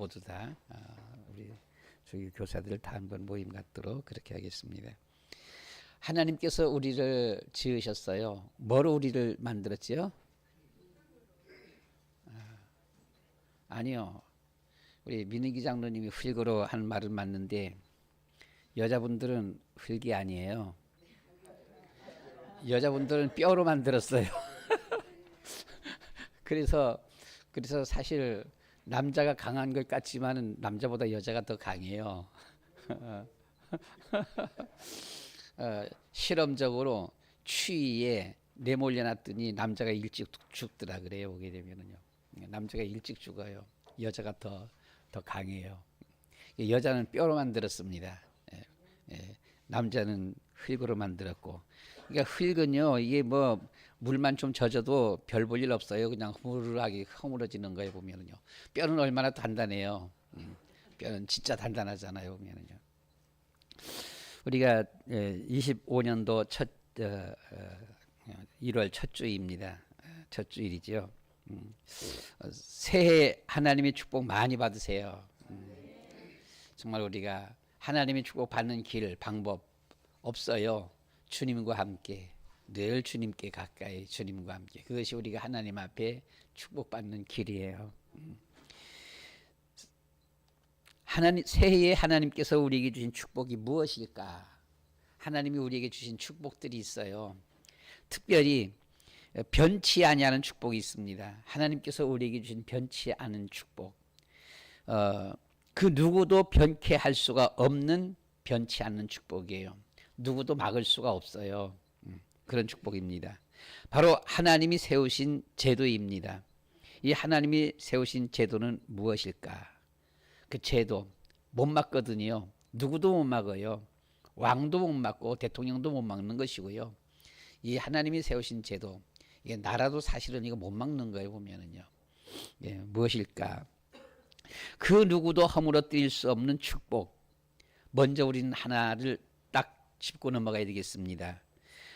모두 다 우리 저희 교사들 다 한번 모임 갖도록 그렇게 하겠습니다. 하나님께서 우리를 지으셨어요. 뭐로 우리를 만들었지요? 아니요. 우리 민희기 장로님이 흙으로 한 말은 맞는데 여자분들은 흙이 아니에요. 여자분들은 뼈로 만들었어요. 그래서 사실 남자가 강한 것 같지만은 남자보다 여자가 더 강해요. 실험적으로 추위에 내몰려놨더니 남자가 일찍 죽더라 그래요. 보게 되면은요. 남자가 일찍 죽어요. 여자가 더 강해요. 여자는 뼈로 만들었습니다. 남자는 흙으로 만들었고, 그러니까 흙은요, 이게 뭐 물만 좀 젖어도 별 볼 일 없어요. 그냥 흐물하게 허물어지는 거에 보면은요. 뼈는 얼마나 단단해요. 뼈는 진짜 단단하잖아요. 보면은요. 우리가 25년도 1월 첫 주입니다. 첫 주일이죠. 새해 하나님의 축복 많이 받으세요. 정말 우리가 하나님의 축복 받는 길, 방법 없어요. 주님과 함께, 늘 주님께 가까이, 주님과 함께. 그것이 우리가 하나님 앞에 축복받는 길이에요. 새해에 하나님께서 우리에게 주신 축복이 무엇일까? 하나님이 우리에게 주신 축복들이 있어요. 특별히 변치 아니하는 축복이 있습니다. 하나님께서 우리에게 주신 변치 않은 축복. 그 누구도 변케 할 수가 없는 변치 않는 축복이에요. 누구도 막을 수가 없어요. 그런 축복입니다. 바로 하나님이 세우신 제도입니다. 이 하나님이 세우신 제도는 무엇일까? 그 제도 못 막거든요. 누구도 못 막아요. 왕도 못 막고 대통령도 못 막는 것이고요. 이 하나님이 세우신 제도, 이게 나라도 사실은 이거 못 막는 거예요. 보면은요. 무엇일까? 그 누구도 허물어뜨릴 수 없는 축복. 먼저 우리는 하나를 딱 짚고 넘어가야 되겠습니다.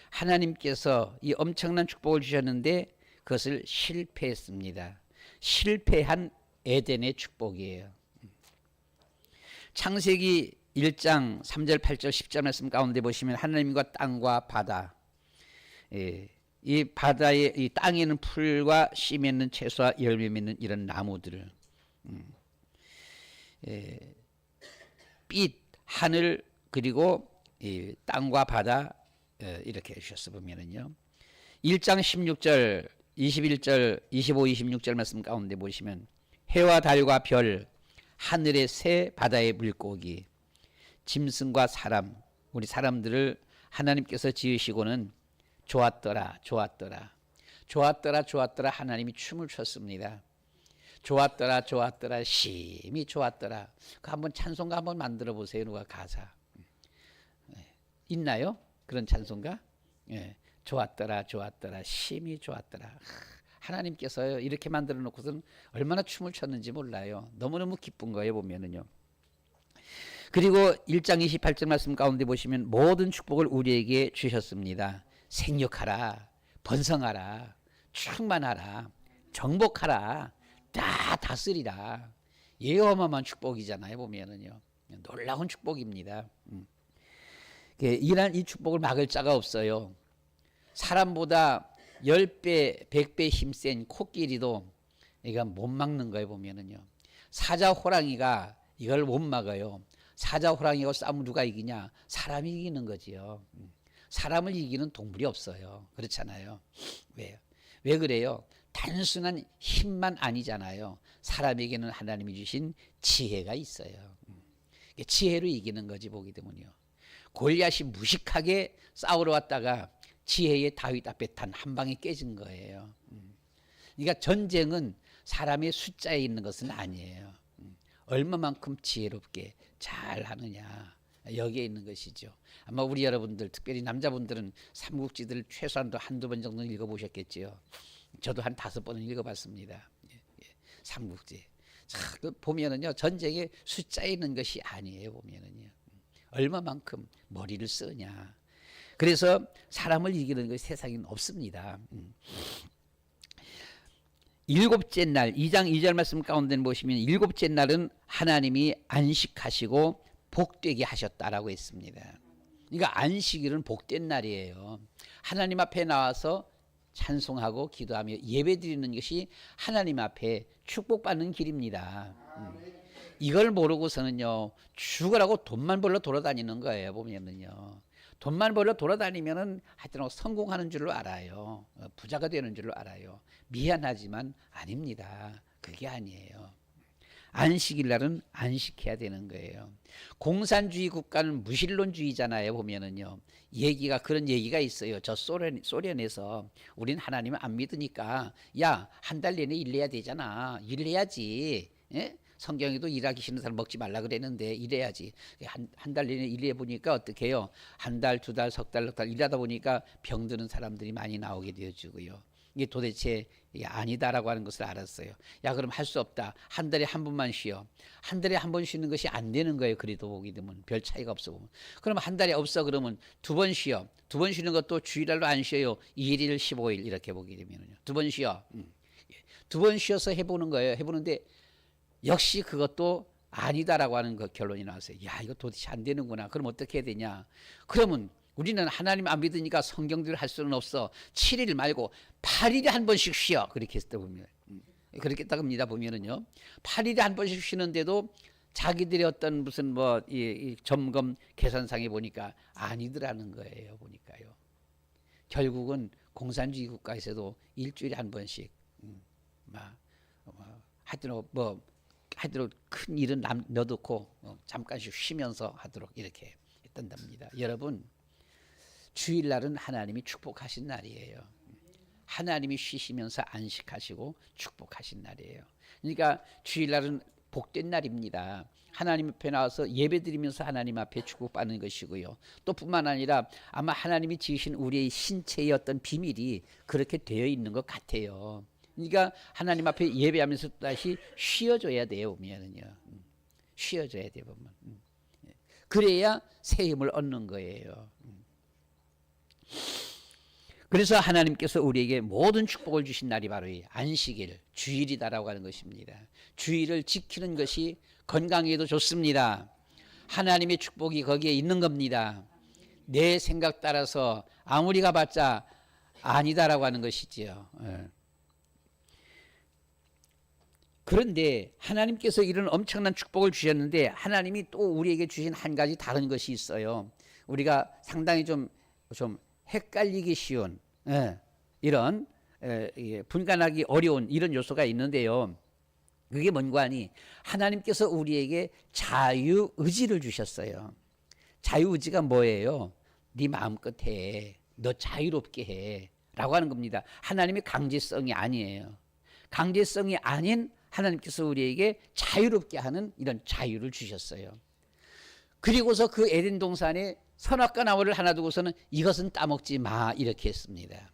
하나님께서 이 엄청난 축복을 주셨는데 그것을 실패했습니다. 실패한 에덴의 축복이에요. 창세기 1장 3절 8절 10절 말씀 가운데 보시면 하나님과 땅과 바다, 이 바다에, 이 땅에 있는 풀과 씨 맺는 채소와 열매 맺는 이런 나무들을, 빛, 하늘, 그리고 이 땅과 바다, 이렇게 해주셨어 보면은요. 1장 16절, 21절, 25, 26절 말씀 가운데 보시면 해와 달과 별, 하늘의 새, 바다의 물고기, 짐승과 사람, 우리 사람들을 하나님께서 지으시고는 좋았더라, 좋았더라, 좋았더라, 좋았더라. 하나님이 춤을 췄습니다. 좋았더라, 좋았더라, 심히 좋았더라. 그 한번 찬송가 한번 만들어 보세요. 누가 가사 있나요? 그런 찬송가? 좋았더라, 좋았더라, 심히 좋았더라. 하나님께서요 이렇게 만들어 놓고서는 얼마나 춤을 췄는지 몰라요. 너무너무 기쁜 거예요. 보면은요. 그리고 1장 28절 말씀 가운데 보시면 모든 축복을 우리에게 주셨습니다. 생육하라, 번성하라, 충만하라, 정복하라, 다 다스리라. 어마어마한 축복이잖아요. 보면은요. 놀라운 축복입니다. 이 축복을 막을 자가 없어요. 사람보다 10배, 100배 힘센 코끼리도 이건 못 막는 거예요. 보면은요. 사자 호랑이가 이걸 못 막아요. 사자 호랑이하고 싸우면 누가 이기냐? 사람이 이기는 거지요. 사람을 이기는 동물이 없어요. 그렇잖아요. 왜요? 왜 그래요? 단순한 힘만 아니잖아요. 사람에게는 하나님이 주신 지혜가 있어요. 지혜로 이기는 거지. 보게 되면요. 골리앗이 무식하게 싸우러 왔다가 지혜의 다윗 앞에 단 한 방에 깨진 거예요. 그러니까 전쟁은 사람의 숫자에 있는 것은 아니에요. 얼마만큼 지혜롭게 잘 하느냐, 여기에 있는 것이죠. 아마 우리 여러분들, 특별히 남자분들은 삼국지들 최소한도 한두 번 정도는 읽어보셨겠지요. 저도 한 5번은 읽어봤습니다. 삼국지. 자, 보면은요, 전쟁에 숫자에 있는 것이 아니에요. 보면은요, 얼마만큼 머리를 쓰냐. 그래서 사람을 이기는 것이 세상에는 없습니다. 일곱째 날 2장 2절 말씀 가운데 보시면 일곱째 날은 하나님이 안식하시고 복되게 하셨다라고 했습니다. 그러니까 안식일은 복된 날이에요. 하나님 앞에 나와서 찬송하고 기도하며 예배드리는 것이 하나님 앞에 축복받는 길입니다. 이걸 모르고서는요, 죽으라고 돈만 벌러 돌아다니는 거예요. 보면은요, 돈만 벌러 돌아다니면은 하여튼 성공하는 줄로 알아요. 부자가 되는 줄로 알아요. 미안하지만 아닙니다. 그게 아니에요. 안식일 날은 안식해야 되는 거예요. 공산주의 국가는 무신론주의잖아요. 보면은요, 그런 얘기가 있어요. 저 소련에서 우린 하나님을 안 믿으니까 야, 한 달 내내 일해야 되잖아. 일해야지. 예? 성경에도 일하기 싫은 사람 먹지 말라 그랬는데 일해야지. 한 달 내내 일해 보니까 어떻게 해요? 한 달, 두 달, 석 달, 넉 달 일하다 보니까 병드는 사람들이 많이 나오게 되어지고요. 이게 도대체 아니다라고 하는 것을 알았어요. 야, 그럼 할 수 없다. 한 달에 한 번만 쉬어. 한 달에 한 번 쉬는 것이 안 되는 거예요. 그래도 보게 되면 별 차이가 없어 보면. 그럼 한 달에 없어 그러면 두 번 쉬어. 두 번 쉬는 것도 주일날로 안 쉬어요. 1일 15일 이렇게 보게 되면요. 두 번 쉬어. 두 번 쉬어서 해보는 거예요. 해보는데 역시 그것도 아니다라고 하는 그 결론이 나왔어요. 야, 이거 도대체 안 되는구나. 그럼 어떻게 해야 되냐? 그러면 우리는 하나님 안 믿으니까 성경대로 할 수는 없어. 7일 말고 8일에 한 번씩 쉬어. 그렇게 했다 보면. 그렇게 했다 겁니다. 보면은요. 8일에 한 번씩 쉬는데도 자기들의 어떤 무슨 이 점검 계산상에 보니까 아니더라는 거예요. 보니까요. 결국은 공산주의 국가에서도 일주일에 한 번씩 하여튼 큰 일은 넣어놓고 잠깐씩 쉬면서 하도록 이렇게 했단답니다. 여러분, 주일날은 하나님이 축복하신 날이에요. 하나님이 쉬시면서 안식하시고 축복하신 날이에요. 그러니까 주일날은 복된 날입니다. 하나님 앞에 나와서 예배드리면서 하나님 앞에 축복받는 것이고요. 또 뿐만 아니라 아마 하나님이 지으신 우리의 신체의 어떤 비밀이 그렇게 되어 있는 것 같아요. 그러니까 하나님 앞에 예배하면서 다시 쉬어줘야 돼요. 보면은요, 쉬어줘야 돼요. 보면 그래야 새 힘을 얻는 거예요. 그래서 하나님께서 우리에게 모든 축복을 주신 날이 바로 이 안식일, 주일이다라고 하는 것입니다. 주일을 지키는 것이 건강에도 좋습니다. 하나님의 축복이 거기에 있는 겁니다. 내 생각 따라서 아무리 가봤자 아니다라고 하는 것이지요. 그런데 하나님께서 이런 엄청난 축복을 주셨는데 하나님이 또 우리에게 주신 한 가지 다른 것이 있어요. 우리가 상당히 좀 헷갈리기 쉬운 이런 분간하기 어려운 이런 요소가 있는데요. 그게 뭔가 하니 하나님께서 우리에게 자유의지를 주셨어요. 자유의지가 뭐예요? 네 마음껏 해. 너 자유롭게 해. 라고 하는 겁니다. 하나님의 강제성이 아니에요. 강제성이 아닌 하나님께서 우리에게 자유롭게 하는 이런 자유를 주셨어요. 그리고서 그 에덴 동산에 선악과 나무를 하나 두고서는 이것은 따먹지 마 이렇게 했습니다.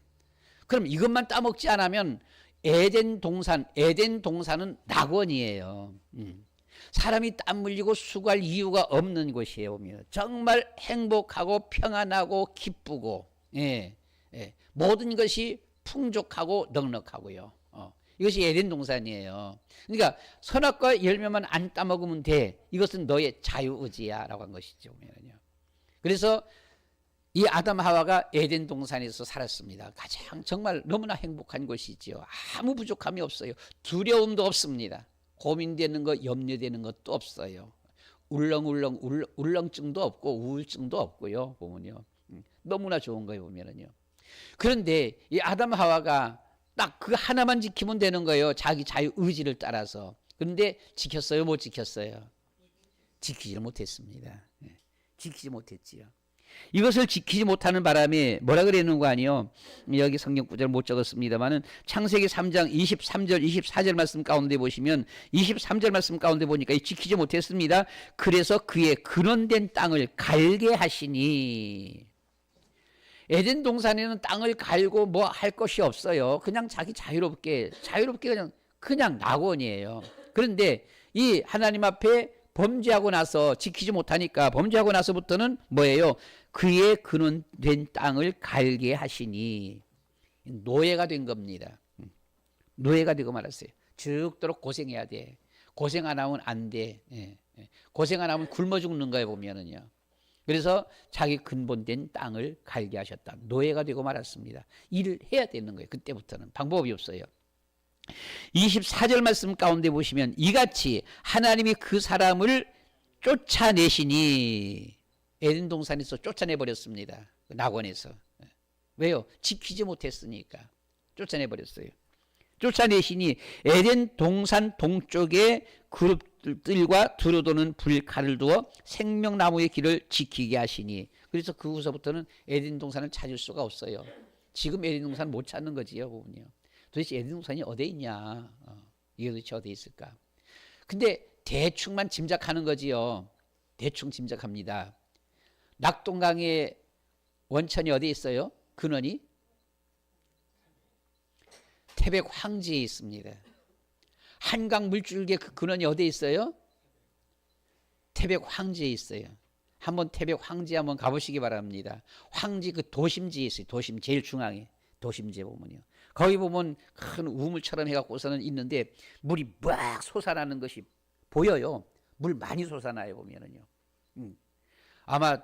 그럼 이것만 따먹지 않으면 에덴 동산은 낙원이에요. 사람이 땀 흘리고 수고할 이유가 없는 곳이에요. 보면 정말 행복하고 평안하고 기쁘고 모든 것이 풍족하고 넉넉하고요. 이것이 에덴 동산이에요. 그러니까 선악과 열매만 안 따먹으면 돼. 이것은 너의 자유의지야 라고 한 것이죠. 그래서 이 아담 하와가 에덴 동산에서 살았습니다. 가장 정말 너무나 행복한 곳이지요. 아무 부족함이 없어요. 두려움도 없습니다. 고민되는 것, 염려되는 것도 없어요. 울렁증도 없고 우울증도 없고요. 보면요. 너무나 좋은 거예요. 보면은요. 그런데 이 아담 하와가 딱 그 하나만 지키면 되는 거예요. 자기 자유 의지를 따라서. 그런데 지켰어요? 못 지켰어요? 지키지 못했습니다. 지키지 못했지요. 이것을 지키지 못하는 바람에 뭐라 그랬는 거 아니요? 여기 성경 구절 못 적었습니다만은 창세기 3장 23절 24절 말씀 가운데 보시면 23절 말씀 가운데 보니까 지키지 못했습니다. 그래서 그의 근원된 땅을 갈게 하시니. 에덴 동산에는 땅을 갈고 뭐 할 것이 없어요. 그냥 자기 자유롭게 그냥 낙원이에요. 그런데 이 하나님 앞에 범죄하고 나서 지키지 못하니까 범죄하고 나서부터는 뭐예요? 그의 근원된 땅을 갈게 하시니 노예가 된 겁니다. 노예가 되고 말았어요. 죽도록 고생해야 돼. 고생 안 하면 안 돼. 고생 안 하면 굶어 죽는 거에 보면은요. 그래서 자기 근본된 땅을 갈게 하셨다. 노예가 되고 말았습니다. 일을 해야 되는 거예요. 그때부터는 방법이 없어요. 24절 말씀 가운데 보시면 이같이 하나님이 그 사람을 쫓아내시니 에덴 동산에서 쫓아내버렸습니다. 낙원에서. 왜요? 지키지 못했으니까 쫓아내버렸어요. 쫓아내시니 에덴 동산 동쪽에 그룹들과 두루도는 불칼을 두어 생명나무의 길을 지키게 하시니 그래서 그 후서부터는 에덴 동산을 찾을 수가 없어요. 지금 에덴 동산 못 찾는 거지요. 보면요. 도대체 에덴 동산이 어디에 있냐? 이게 도대체 어디에 있을까? 근데 대충만 짐작하는 거지요. 대충 짐작합니다. 낙동강의 원천이 어디에 있어요? 근원이? 태백 황지에 있습니다. 한강 물줄기의 그 근원이 어디에 있어요? 태백 황지에 있어요. 한번 태백 황지 한번 가보시기 바랍니다. 황지 그 도심지에 있어요. 도심 제일 중앙에 도심지에 보면요. 거기 보면 큰 우물처럼 해갖고서는 있는데 물이 막 솟아나는 것이 보여요. 물 많이 솟아나요 보면은요. 아마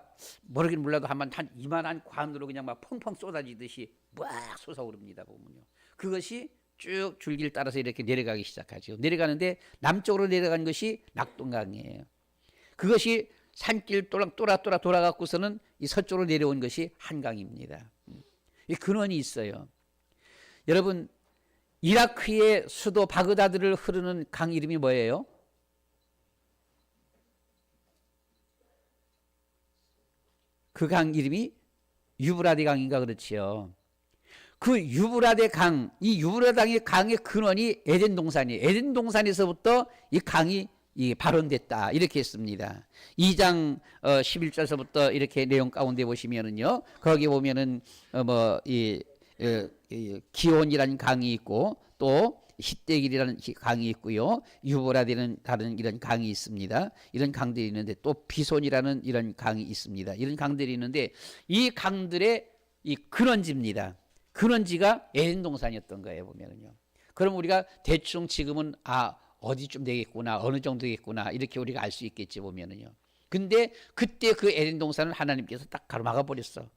모르긴 몰라도 한 이만한 관으로 그냥 막 펑펑 쏟아지듯이 막 솟아오릅니다 보면요. 그것이 쭉 줄기를 따라서 이렇게 내려가기 시작하죠. 내려가는데 남쪽으로 내려간 것이 낙동강이에요. 그것이 산길 또락또락 돌아가고서는 이 서쪽으로 내려온 것이 한강입니다. 이 근원이 있어요. 여러분 이라크의 수도 바그다드를 흐르는 강 이름이 뭐예요? 그 강 이름이 유브라데 강인가 그렇지요. 그 유브라데 강, 이 유브라데 강의 근원이 에덴 동산이에요. 에덴 동산에서부터 이 강이 발원됐다 이렇게 했습니다. 2장 11절서부터 이렇게 내용 가운데 보시면은요. 거기 보면은 기온이라는 강이 있고 또 히데길이라는 강이 있고요. 유브라데는 다른 이런 강이 있습니다. 이런 강들이 있는데 또 비손이라는 이런 강이 있습니다. 이런 강들이 있는데 이 강들의 이 근원지입니다. 근원지가 에덴 동산이었던 거예요 보면은요. 그럼 우리가 대충 지금은 어디쯤 되겠구나 어느 정도 되겠구나 이렇게 우리가 알 수 있겠지 보면은요. 근데 그때 그 에덴 동산을 하나님께서 딱 가로막아 버렸어.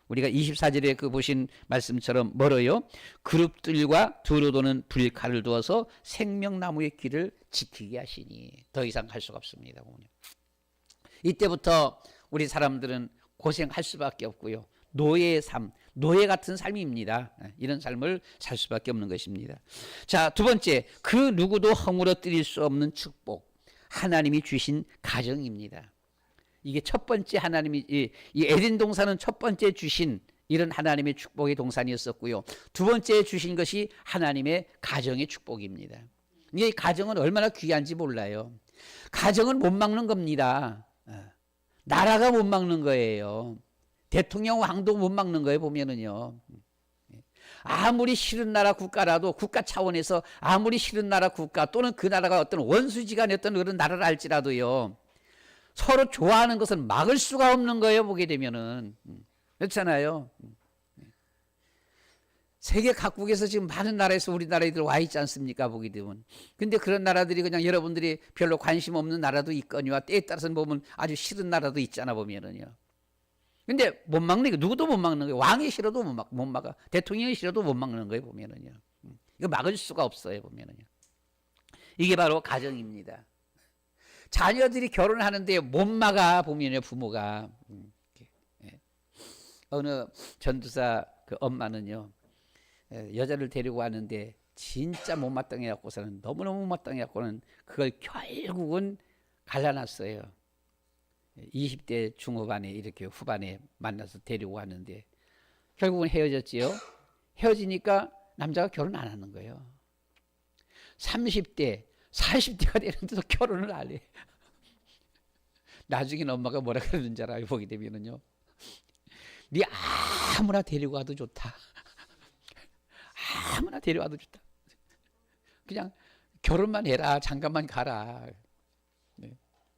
우리가 24절에 그 보신 말씀처럼 멀어요. 그룹들과 두루도는 불칼을 두어서 생명나무의 길을 지키게 하시니 더 이상 할 수가 없습니다. 이때부터 우리 사람들은 고생할 수밖에 없고요. 노예의 삶, 노예 같은 삶입니다. 이런 삶을 살 수밖에 없는 것입니다. 자, 두 번째, 그 누구도 허물어뜨릴 수 없는 축복, 하나님이 주신 가정입니다. 이게 첫 번째 하나님이 이 에덴 동산은 첫 번째 주신 이런 하나님의 축복의 동산이었었고요. 두 번째 주신 것이 하나님의 가정의 축복입니다. 이 가정은 얼마나 귀한지 몰라요. 가정은 못 막는 겁니다. 나라가 못 막는 거예요. 대통령 왕도 못 막는 거예요 보면은요. 아무리 싫은 나라 국가라도 국가 차원에서 아무리 싫은 나라 국가 또는 그 나라가 어떤 원수지간의 어떤 그런 나라를 할지라도요. 서로 좋아하는 것은 막을 수가 없는 거예요 보게 되면은. 그렇잖아요. 세계 각국에서 지금 많은 나라에서 우리나라에 와 있지 않습니까 보게 되면. 근데 그런 나라들이 그냥 여러분들이 별로 관심 없는 나라도 있거니와 때에 따라서는 보면 아주 싫은 나라도 있잖아 보면은요. 근데 못 막는 게 누구도 못 막는 거예요. 왕이 싫어도 못 막아. 대통령이 싫어도 못 막는 거예요 보면은요. 이거 막을 수가 없어요 보면은요. 이게 바로 가정입니다. 자녀들이 결혼하는데 못 막아 보면요 부모가. 어느 전도사 그 엄마는요 여자를 데리고 왔는데 진짜 못마땅해 갖고서는 너무너무 못마땅해 갖고는 그걸 결국은 갈라놨어요. 20대 중후반에 이렇게 후반에 만나서 데리고 왔는데 결국은 헤어졌지요. 헤어지니까 남자가 결혼 안 하는 거예요. 30대 40대가 되는데도 결혼을 안 해. 나중에 엄마가 뭐라 그러는 줄 알아요. 보게 되면은요. 네 아무나 데리고 와도 좋다. 아무나 데려와도 좋다. 그냥 결혼만 해라. 잠깐만 가라. 네.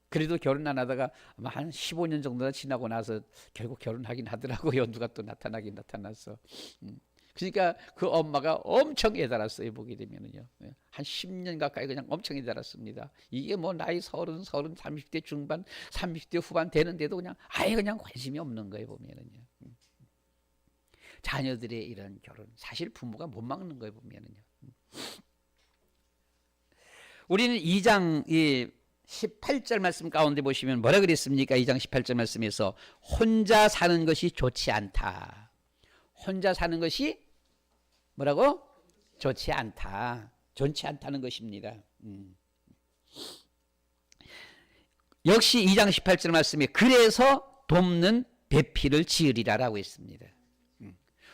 그래도 결혼 안 하다가 아마 한 15년 정도가 지나고 나서 결국 결혼하긴 하더라고요. 누가 또 나타나긴 나타났어. 그러니까 그 엄마가 엄청 애달았어요. 보게 되면은요. 한 10년 가까이 그냥 엄청 애달았습니다. 이게 뭐 나이 30, 30대 중반, 30대 후반 되는데도 그냥 아예 그냥 관심이 없는 거예요. 보면은요. 자녀들의 이런 결혼 사실 부모가 못 막는 거예요. 보면은요. 우리는 2장 18절 말씀 가운데 보시면 뭐라 그랬습니까? 2장 18절 말씀에서 혼자 사는 것이 좋지 않다. 혼자 사는 것이 뭐라고? 좋지 않다. 좋지 않다는 것입니다. 역시 2장 18절 말씀에 그래서 돕는 배필을 지으리라라고 했습니다.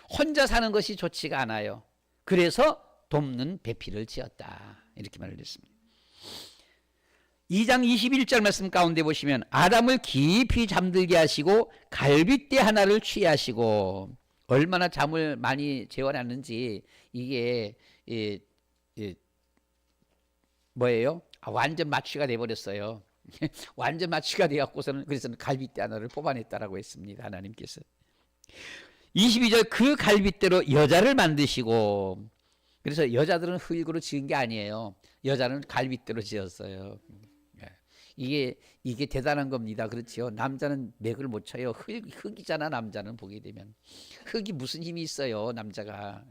혼자 사는 것이 좋지가 않아요. 그래서 돕는 배필을 지었다. 이렇게 말을 했습니다. 2장 21절 말씀 가운데 보시면 아담을 깊이 잠들게 하시고 갈빗대 하나를 취하시고 얼마나 잠을 많이 재워놨는지 이게 뭐예요? 완전 마취가 돼버렸어요. 완전 마취가 되었고서는 그래서 갈빗대 하나를 뽑아냈다라고 했습니다. 하나님께서 22절 그 갈빗대로 여자를 만드시고 그래서 여자들은 흙으로 지은 게 아니에요. 여자는 갈빗대로 지었어요. 이게 대단한 겁니다. 그렇지요. 남자는 맥을 못 쳐요. 흙이잖아. 남자는 보게 되면 흙이 무슨 힘이 있어요. 남자가.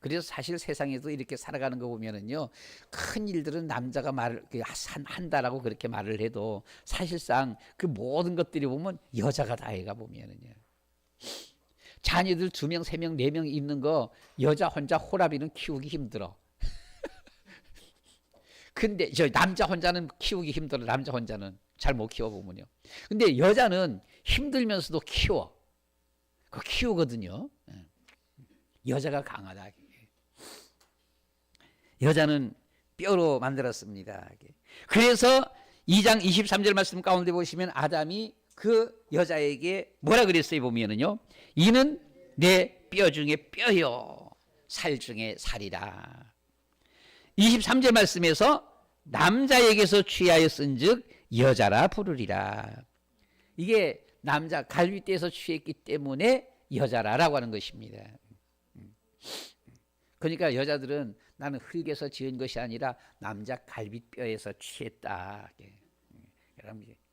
그래서 사실 세상에도 이렇게 살아가는 거 보면은요, 큰 일들은 남자가 말을 한다라고 그렇게 말을 해도 사실상 그 모든 것들이 보면 여자가 다 해가 보면은요. 자녀들 2명, 3명, 4명 있는 거 여자 혼자 호라비는 키우기 힘들어. 근데 저 남자 혼자는 키우기 힘들어. 남자 혼자는 잘 못 키워보면요. 근데 여자는 힘들면서도 키워. 그 키우거든요. 여자가 강하다. 여자는 뼈로 만들었습니다. 그래서 2장 23절 말씀 가운데 보시면 아담이 그 여자에게 뭐라 그랬어요? 보면은요. 이는 내 뼈 중에 뼈요. 살 중에 살이라. 23절 말씀에서 남자에게서 취하여 쓴즉 여자라 부르리라. 이게 남자 갈빗대에서 취했기 때문에 여자라라고 하는 것입니다. 그러니까 여자들은 나는 흙에서 지은 것이 아니라 남자 갈빗뼈에서 취했다.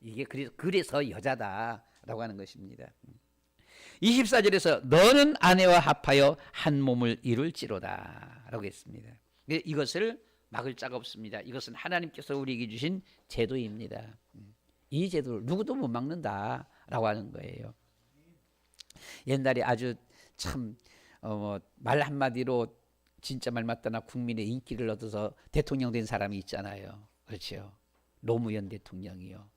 이게 그래서 여자다라고 하는 것입니다. 24절에서 너는 아내와 합하여 한 몸을 이룰지로다 라고 했습니다. 이것을 막을 자가 없습니다. 이것은 하나님께서 우리에게 주신 제도입니다. 이 제도를 누구도 못 막는다라고 하는 거예요. 옛날에 아주 참 말 한마디로 진짜 말 맞다나 국민의 인기를 얻어서 대통령 된 사람이 있잖아요. 그렇죠. 노무현 대통령이요.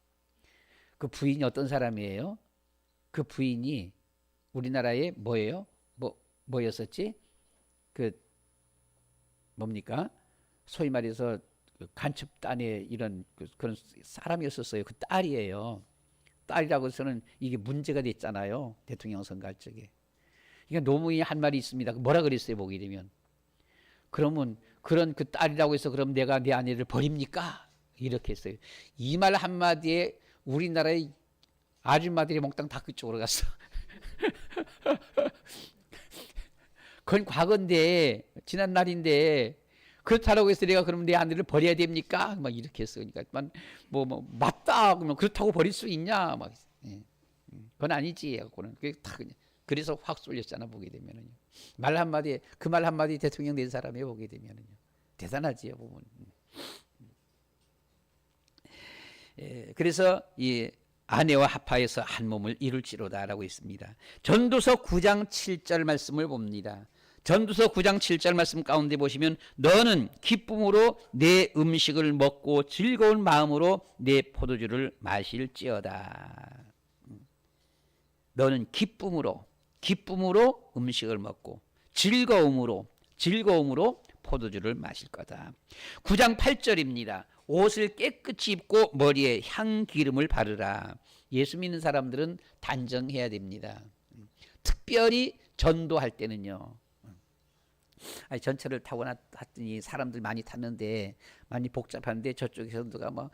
그 부인이 어떤 사람이에요? 그 부인이 우리나라의 뭐예요? 뭐였었지? 그 뭡니까? 소위 말해서 간첩단의 이런 그런 사람이었었어요. 그 딸이에요. 딸이라고 해서는 이게 문제가 됐잖아요. 대통령 선거할 적에. 그러니까 노무현이 한 말이 있습니다. 뭐라 그랬어요? 보게 되면. 그러면 그런 그 딸이라고 해서 그럼 내가 내 아내를 버립니까? 이렇게 했어요. 이 말 한마디에 우리나라의 아줌마들이 몽땅 다 그쪽으로 갔어. 그건 과거인데 지난 날인데 그렇다고 해서 내가 그럼 내 아내를 버려야 됩니까? 막 이렇게 했어. 그러니까 뭐 맞다 그러면 그렇다고 버릴 수 있냐? 막 그건 아니지. 그거는 그게 다 그냥 그래서 확 쏠렸잖아. 보게 되면은요. 말 한마디에 그 말 한마디 대통령 된 사람이 보게 되면은요. 대단하지요. 보면. 그래서 이 아내와 합하여서 한 몸을 이룰지로다라고 있습니다. 전도서 9장 7절 말씀을 봅니다. 전도서 9장 7절 말씀 가운데 보시면 너는 기쁨으로 내 음식을 먹고 즐거운 마음으로 내 포도주를 마실지어다. 너는 기쁨으로 음식을 먹고 즐거움으로 포도주를 마실 거다. 9장 8절입니다. 옷을 깨끗이 입고 머리에 향기름을 바르라. 예수 믿는 사람들은 단정해야 됩니다. 특별히 전도할 때는요. 전철을 타고 났더니 사람들 많이 탔는데 많이 복잡한데 저쪽에서 누가 뭐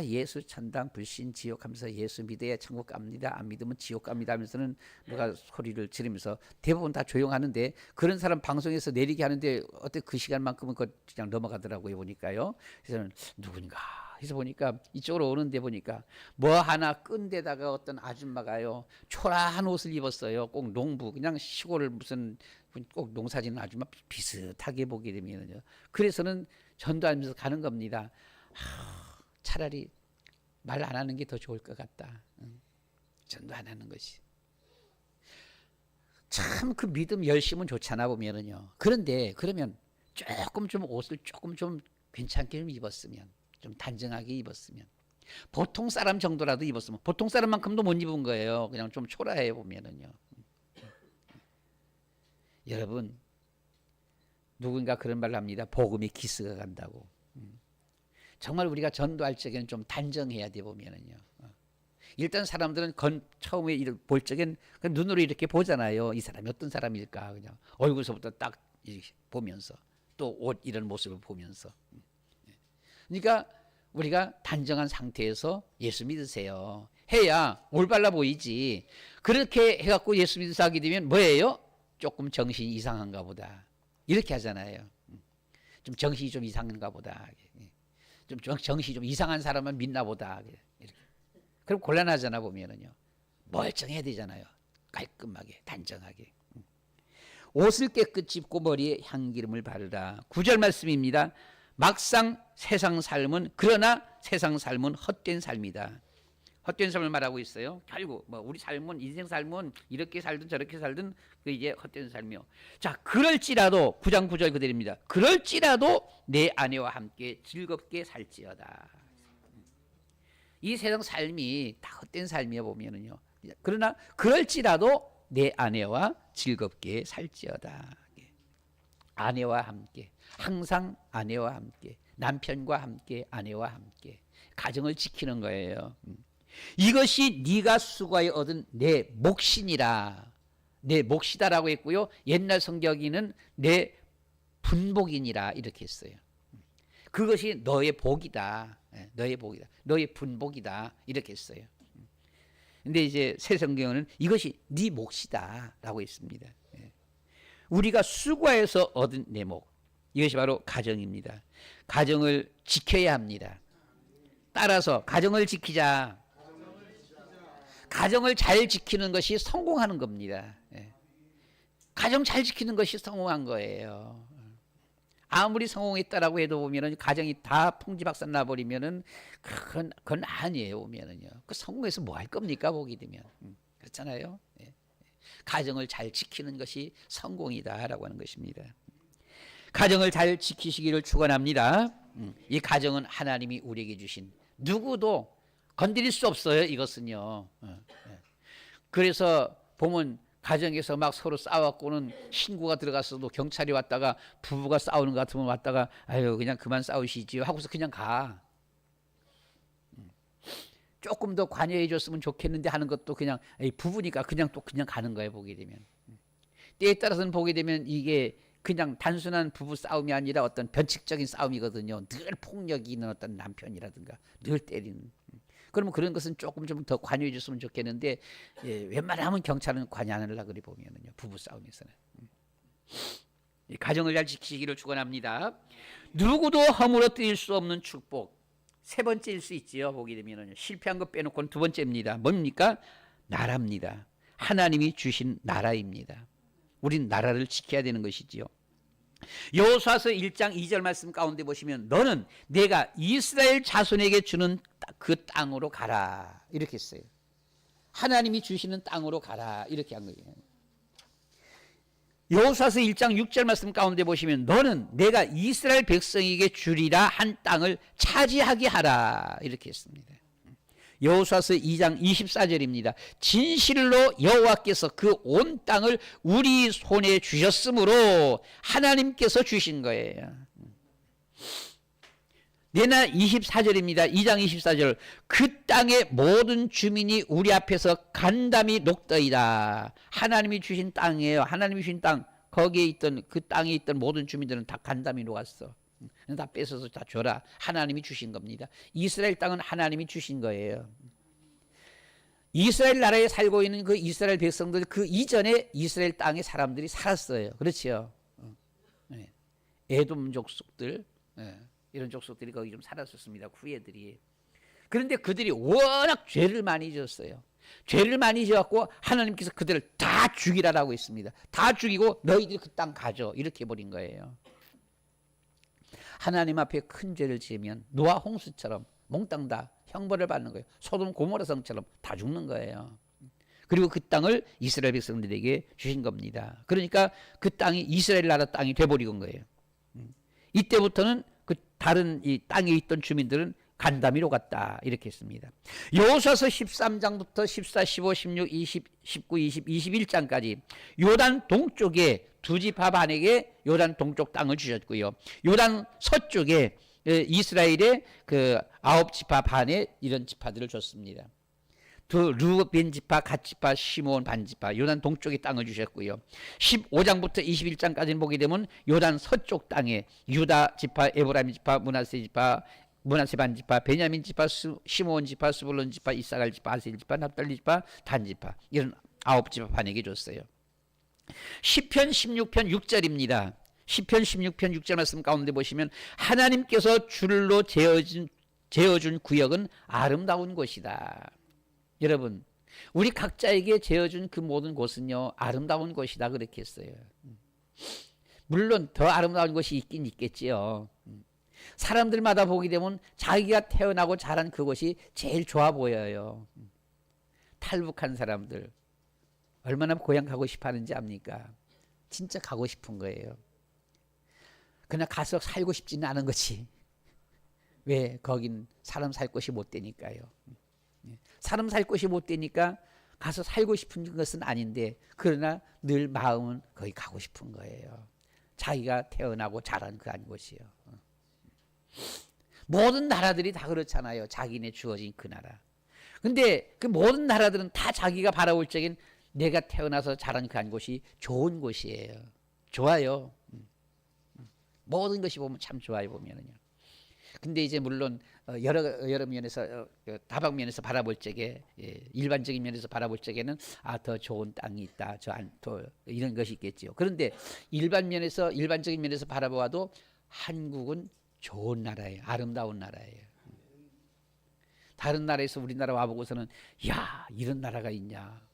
예수 천당 불신 지옥 하면서 예수 믿어야 천국 갑니다. 안 믿으면 지옥 갑니다 하면서는 누가 소리를 지르면서 대부분 다 조용하는데 그런 사람 방송에서 내리게 하는데 어때 그 시간만큼은 그냥 넘어가더라고요 보니까요. 그래서 누군가 해서 보니까 이쪽으로 오는데 보니까 뭐 하나 끈 데다가 어떤 아줌마가요 초라한 옷을 입었어요. 꼭 농부 그냥 시골을 무슨 꼭 농사짓는 아줌마 비슷하게 보게 되면요. 그래서는 전도하면서 가는 겁니다. 차라리 말 안 하는 게 더 좋을 것 같다. 전도 안 하는 것이. 참 그 믿음 열심은 좋잖아 보면은요. 그런데 그러면 조금 좀 옷을 조금 좀 괜찮게 좀 입었으면, 좀 단정하게 입었으면, 보통 사람 정도라도 입었으면, 보통 사람만큼도 못 입은 거예요. 그냥 좀 초라해 보면은요. 여러분, 누군가 그런 말을 합니다. 복음이 기스가 간다고. 정말 우리가 전도할 적에는 좀 단정해야 돼 보면은요. 일단 사람들은 처음에 볼 적엔 눈으로 이렇게 보잖아요. 이 사람이 어떤 사람일까 그냥 얼굴서부터 딱 보면서 또 옷 이런 모습을 보면서. 그러니까 우리가 단정한 상태에서 예수 믿으세요. 해야 올바라 보이지. 그렇게 해갖고 예수 믿으서 하게 되면 뭐예요? 조금 정신이 이상한가 보다. 이렇게 하잖아요. 좀 정신이 좀 이상한가 보다. 좀 정신이 좀 이상한 사람만 믿나 보다. 이렇게. 그럼 곤란하잖아 보면은요. 멀쩡해야 되잖아요. 깔끔하게 단정하게. 옷을 깨끗이 입고 머리에 향기름을 바르라. 9절 말씀입니다. 막상 세상 삶은 그러나 세상 삶은 헛된 삶이다. 헛된 삶을 말하고 있어요. 결국 뭐 우리 삶은 인생 삶은 이렇게 살든 저렇게 살든 그 이제 헛된 삶이요. 자, 그럴지라도 9장 9절 그대로입니다. 그럴지라도 내 아내와 함께 즐겁게 살지어다. 이 세상 삶이 다 헛된 삶이야 보면은요. 그러나 그럴지라도 내 아내와 즐겁게 살지어다. 아내와 함께, 항상 아내와 함께, 남편과 함께, 아내와 함께 가정을 지키는 거예요. 이것이 네가 수고하여 얻은 내 몫이니라. 내 몫이다라고 했고요. 옛날 성경에는 내 분복이니라 이렇게 했어요. 그것이 너의 복이다. 너의 복이다. 너의 분복이다. 이렇게 했어요. 근데 이제 새 성경은 이것이 네 몫이다라고 했습니다. 우리가 수고해서 얻은 내 몫. 이것이 바로 가정입니다. 가정을 지켜야 합니다. 따라서 가정을 지키자. 가정을 잘 지키는 것이 성공하는 겁니다. 가정 잘 지키는 것이 성공한 거예요. 아무리 성공했다라고 해도 보면은 가정이 다 풍지박산 나버리면은 그건 아니에요 보면은요. 그 성공해서 뭐 할 겁니까 보게 되면 그렇잖아요. 가정을 잘 지키는 것이 성공이다라고 하는 것입니다. 가정을 잘 지키시기를 축원합니다. 이 가정은 하나님이 우리에게 주신 누구도 건드릴 수 없어요. 이것은요. 그래서 보면 가정에서 막 서로 싸웠고는 신고가 들어갔어도 경찰이 왔다가 부부가 싸우는 것 같으면 왔다가 아유 그냥 그만 싸우시지요 하고서 그냥 가. 조금 더 관여해 줬으면 좋겠는데 하는 것도 그냥 부부니까 그냥 또 그냥 가는 거예요 보게 되면. 때에 따라서는 보게 되면 이게 그냥 단순한 부부 싸움이 아니라 어떤 변칙적인 싸움이거든요. 늘 폭력이 있는 어떤 남편이라든가 늘 때리는. 그러면 그런 것은 조금 좀 더 관여해 줬으면 좋겠는데 웬만하면 경찰은 관여 안 하려고 그래 보면은요. 부부 싸움에서는. 가정을 잘 지키시기를 축원합니다. 누구도 허물어뜨릴 수 없는 축복. 세 번째일 수 있지요. 보게 되면은 실패한 거 빼놓고는 두 번째입니다. 뭡니까? 나라입니다. 하나님이 주신 나라입니다. 우린 나라를 지켜야 되는 것이지요. 여호수아서 1장 2절 말씀 가운데 보시면 너는 내가 이스라엘 자손에게 주는 그 땅으로 가라 이렇게 했어요. 하나님이 주시는 땅으로 가라 이렇게 한 거예요. 여호수아서 1장 6절 말씀 가운데 보시면 너는 내가 이스라엘 백성에게 주리라 한 땅을 차지하게 하라 이렇게 했습니다. 여호수아서 2장 24절입니다. 진실로 여호와께서 그 온 땅을 우리 손에 주셨으므로 하나님께서 주신 거예요. 내나 24절입니다. 2장 24절 그 땅의 모든 주민이 우리 앞에서 간담이 녹더이다. 하나님이 주신 땅이에요. 하나님이 주신 땅 거기에 있던 그 땅에 있던 모든 주민들은 다 간담이 녹았어. 다 뺏어서 다 줘라. 하나님이 주신 겁니다. 이스라엘 땅은 하나님이 주신 거예요. 이스라엘 나라에 살고 있는 그 이스라엘 백성들, 그 이전에 이스라엘 땅에 사람들이 살았어요. 그렇죠? 네. 에돔 족속들, 네. 이런 족속들이 거기 좀 살았었습니다. 후예들이. 그런데 그들이 워낙 죄를 많이 지었어요. 죄를 많이 지었고 하나님께서 그들을 다 죽이라라고 했습니다. 다 죽이고 너희들이 그 땅 가져, 이렇게 해버린 거예요. 하나님 앞에 큰 죄를 지으면 노아 홍수처럼 몽땅 다 형벌을 받는 거예요. 소돔 고모라 성처럼 다 죽는 거예요. 그리고 그 땅을 이스라엘 백성들에게 주신 겁니다. 그러니까 그 땅이 이스라엘 나라 땅이 돼버린 거예요. 이때부터는 그 다른 이 땅에 있던 주민들은 간다미로 갔다, 이렇게 했습니다. 여호수아서 13장부터 14, 15, 16, 20, 19, 20, 21장까지 요단 동쪽에 두 지파 반에게 요단 동쪽 땅을 주셨고요. 요단 서쪽에 이스라엘의 그 9지파 반에 이런 지파들을 줬습니다. 두 루벤 지파, 갓 지파, 시므온 반 지파, 요단 동쪽에 땅을 주셨고요. 15장부터 21장까지는 보게 되면 요단 서쪽 땅에 유다 지파, 에브라임 지파, 므낫세 지파, 므낫세 반 지파, 베냐민 지파, 시므온 지파, 스불론 지파, 이사갈 지파, 아셀 지파, 납달리 지파, 단 지파, 이런 9지파 반에게 줬어요. 시편 16편 6절입니다. 시편 16편 6절 말씀 가운데 보시면 하나님께서 줄로 재어준 구역은 아름다운 곳이다. 여러분, 우리 각자에게 재어준 그 모든 곳은요, 아름다운 곳이다, 그렇게 했어요. 물론 더 아름다운 곳이 있긴 있겠지요. 사람들마다 보게 되면 자기가 태어나고 자란 그곳이 제일 좋아 보여요. 탈북한 사람들 얼마나 고향 가고 싶어 하는지 압니까? 진짜 가고 싶은 거예요. 그러나 가서 살고 싶지는 않은 거지. 왜? 거긴 사람 살 곳이 못 되니까요. 사람 살 곳이 못 되니까 가서 살고 싶은 것은 아닌데, 그러나 늘 마음은 거기 가고 싶은 거예요. 자기가 태어나고 자란 그 한 곳이요. 모든 나라들이 다 그렇잖아요. 자기네 주어진 그 나라. 근데 그 모든 나라들은 다 자기가 바라볼 적엔 내가 태어나서 자란 그 한 곳이 좋은 곳이에요. 좋아요. 모든 것이 보면 참 좋아요, 보면은요. 근데 이제 물론 여러 면에서 다방면에서 바라볼 적에, 일반적인 면에서 바라볼 적에는 더 좋은 땅이 있다, 더 이런 것이 있겠지요. 그런데 일반적인 면에서 바라보아도 한국은 좋은 나라예요. 아름다운 나라예요. 다른 나라에서 우리나라 와보고서는 야, 이런 나라가 있냐,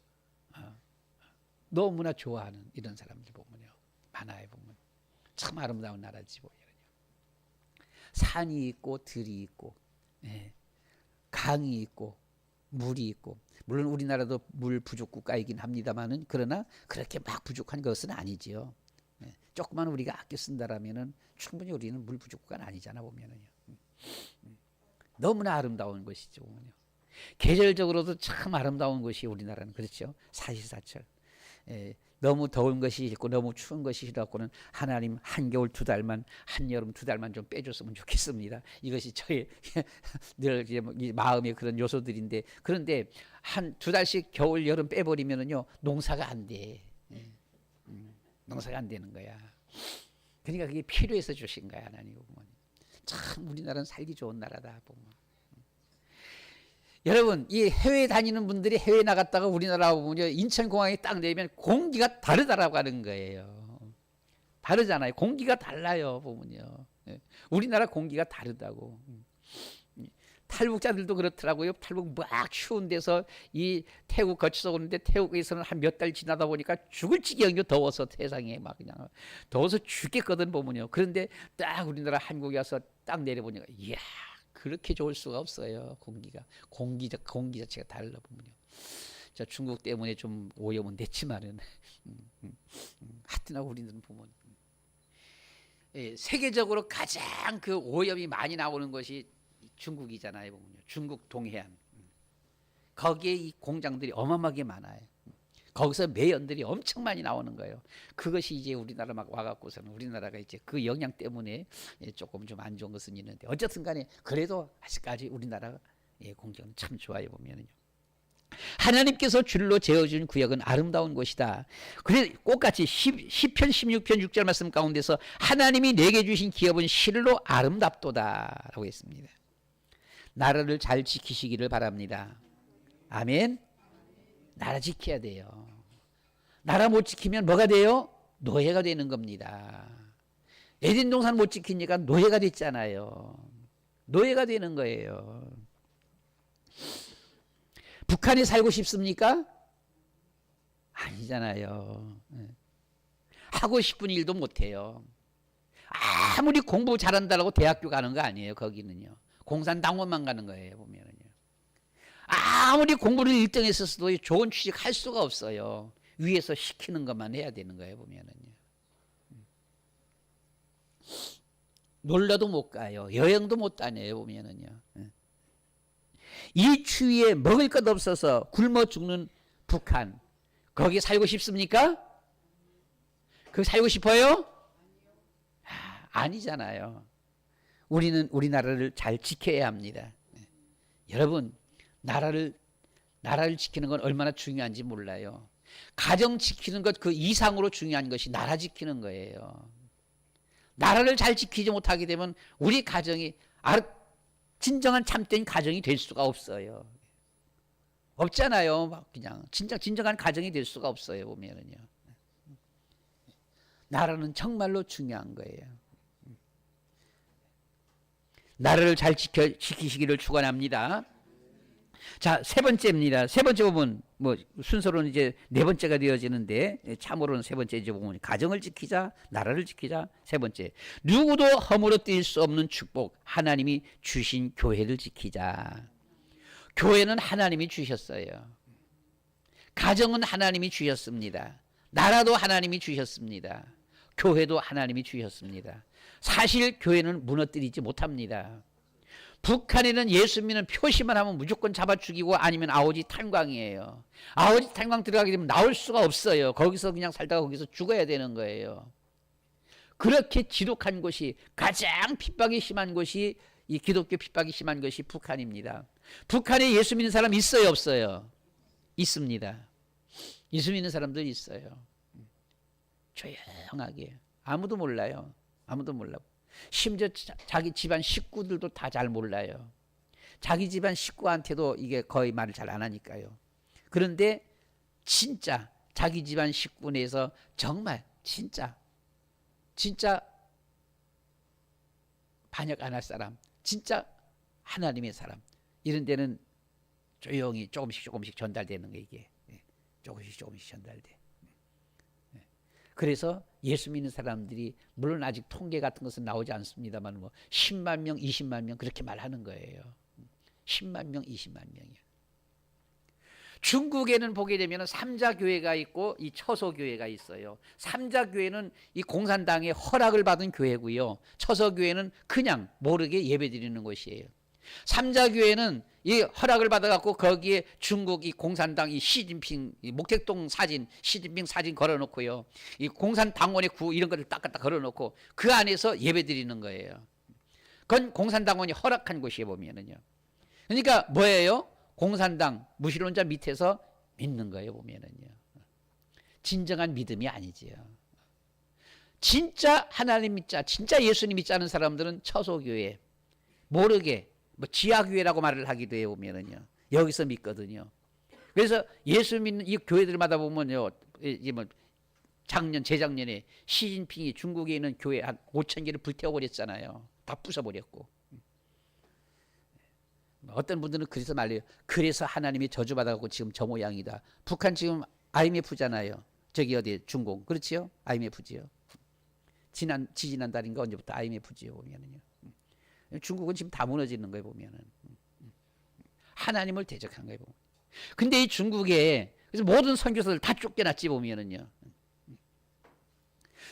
너무나 좋아하는 이런 사람들 보면요, 많아요. 보면 참 아름다운 나라지 보여요. 산이 있고 들이 있고, 강이 있고 물이 있고, 물론 우리나라도 물 부족 국가이긴 합니다만은, 그러나 그렇게 막 부족한 것은 아니지요. 조금만 우리가 아껴 쓴다라면은 충분히 우리는 물 부족 국가는 아니잖아, 보면은요. 너무나 아름다운 것이죠, 보면요. 계절적으로도 참 아름다운 것이 우리나라는, 그렇죠. 사시사철. 너무 더운 것이 있고 너무 추운 것이 싫어갖고는 하나님 한겨울 2달만, 한여름 2달만 좀 빼줬으면 좋겠습니다. 이것이 저의 늘 마음의 그런 요소들인데, 그런데 한 2달씩 겨울 여름 빼버리면은요, 농사가 안 돼. 농사가 안 되는 거야. 그러니까 그게 필요해서 주신 거야, 하나님 보면. 참 우리나라는 살기 좋은 나라다 보면. 여러분, 이 해외 다니는 분들이 해외 나갔다가 우리나라 오면 인천공항에 딱 내리면 공기가 다르다라고 하는 거예요. 다르잖아요. 공기가 달라요, 보면요. 우리나라 공기가 다르다고. 탈북자들도 그렇더라고요. 탈북 막 추운 데서 이 태국 거쳐서 오는데, 태국에서는 한 몇 달 지나다 보니까 죽을 지경이요. 더워서 세상에 막 그냥 더워서 죽겠거든, 보면요. 그런데 딱 우리나라 한국에 와서 딱 내려보니까 이야, 그렇게 좋을 수가 없어요. 공기 자체가 달라 보면요. 저 중국 때문에 좀 오염은 됐지만은 하여튼 우리는 보면 세계적으로 가장 그 오염이 많이 나오는 것이 중국이잖아요, 보면요. 중국 동해안. 거기에 이 공장들이 어마어마하게 많아요. 거기서 매연들이 엄청 많이 나오는 거예요. 그것이 이제 우리나라 막 와갖고서는 우리나라가 이제 그 영향 때문에 조금 좀 안 좋은 것은 있는데, 어쨌든 간에 그래도 아직까지 우리나라 공기는 참 좋아요, 보면은요. 하나님께서 줄로 재어준 구역은 아름다운 곳이다. 그래 똑같이 시편 16편 6절 말씀 가운데서 하나님이 내게 주신 기업은 실로 아름답도다 라고 했습니다. 나라를 잘 지키시기를 바랍니다. 아멘. 나라 지켜야 돼요. 나라 못 지키면 뭐가 돼요? 노예가 되는 겁니다. 에덴 동산 못 지키니까 노예가 됐잖아요. 노예가 되는 거예요. 북한에 살고 싶습니까? 아니잖아요. 하고 싶은 일도 못해요. 아무리 공부 잘한다고 대학교 가는 거 아니에요. 거기는요. 공산당원만 가는 거예요. 보면은요. 아무리 공부를 1등 했었어도 좋은 취직 할 수가 없어요. 위에서 시키는 것만 해야 되는 거예요. 보면은요. 놀러도 못 가요. 여행도 못 다녀요. 보면은요. 이 추위에 먹을 것 없어서 굶어 죽는 북한, 거기 살고 싶습니까? 거기 살고 싶어요? 아니잖아요. 우리는 우리나라를 잘 지켜야 합니다. 여러분, 나라를 지키는 건 얼마나 중요한지 몰라요. 가정 지키는 것 그 이상으로 중요한 것이 나라 지키는 거예요. 나라를 잘 지키지 못하게 되면 우리 가정이 진정한 참된 가정이 될 수가 없어요. 없잖아요. 막 그냥 진정한 가정이 될 수가 없어요. 보면은요. 나라는 정말로 중요한 거예요. 나라를 잘 지키시기를 축원합니다. 자, 세 번째입니다. 세 번째 부분, 뭐 순서로는 이제 네 번째가 되어지는데 참으로는 세 번째 이제 보면 가정을 지키자, 나라를 지키자. 세 번째, 누구도 허물어뜨릴 수 없는 축복, 하나님이 주신 교회를 지키자. 교회는 하나님이 주셨어요. 가정은 하나님이 주셨습니다. 나라도 하나님이 주셨습니다. 교회도 하나님이 주셨습니다. 사실 교회는 무너뜨리지 못합니다. 북한에는 예수 믿는 표시만 하면 무조건 잡아 죽이고 아니면 아오지 탄광이에요. 아오지 탄광 들어가게 되면 나올 수가 없어요. 거기서 그냥 살다가 거기서 죽어야 되는 거예요. 그렇게 지독한 곳이, 가장 핍박이 심한 곳이, 이 기독교 핍박이 심한 것이 북한입니다. 북한에 예수 믿는 사람 있어요, 없어요? 있습니다. 예수 믿는 사람들 있어요. 조용하게. 아무도 몰라요. 아무도 몰라. 심지어 자기 집안 식구들도 다 잘 몰라요. 자기 집안 식구한테도 이게 거의 말을 잘 안 하니까요. 그런데 진짜 자기 집안 식구 내에서 정말 진짜 반역 안 할 사람, 진짜 하나님의 사람, 이런 데는 조용히 조금씩 전달되는 거, 이게 조금씩 전달돼. 그래서 예수 믿는 사람들이, 물론 아직 통계 같은 것은 나오지 않습니다만, 뭐 10만 명, 20만 명 그렇게 말하는 거예요. 10만 명, 20만 명이요. 중국에는 보게 되면 삼자교회가 있고 이 처소교회가 있어요. 삼자교회는 이 공산당의 허락을 받은 교회고요. 처소교회는 그냥 모르게 예배드리는 곳이에요. 삼자교회는 이 허락을 받아갖고 거기에 중국 이 공산당 이 시진핑 이 목택동 사진, 시진핑 사진 걸어놓고요. 이 공산당원의 구 이런 것을 딱 갖다 걸어놓고 그 안에서 예배드리는 거예요. 그건 공산당원이 허락한 곳이에요, 보면은요. 그러니까 뭐예요? 공산당 무신론자 밑에서 믿는 거예요, 보면은요. 진정한 믿음이 아니지요. 진짜 하나님 믿자, 진짜 예수님 믿자는 사람들은 처소교회, 모르게 뭐 지하교회라고 말을 하기도 해 보면은요. 여기서 믿거든요. 그래서 예수 믿는 이 교회들마다 보면요. 이제 뭐 재작년에 시진핑이 중국에 있는 교회 한 5천 개를 불태워버렸잖아요. 다 부숴버렸고. 어떤 분들은 그래서 말해요. 그래서 하나님이 저주받아갖고 지금 저 모양이다. 북한 지금 IMF잖아요. 저기 어디 중공. 그렇지요? IMF지요. 지지난 달인가 언제부터 IMF지요, 보면은요. 중국은 지금 다 무너지는 거예요, 보면은. 하나님을 대적한 거예요, 보면. 근데 이 중국에, 그래서 모든 선교사들 다 쫓겨났지, 보면은요.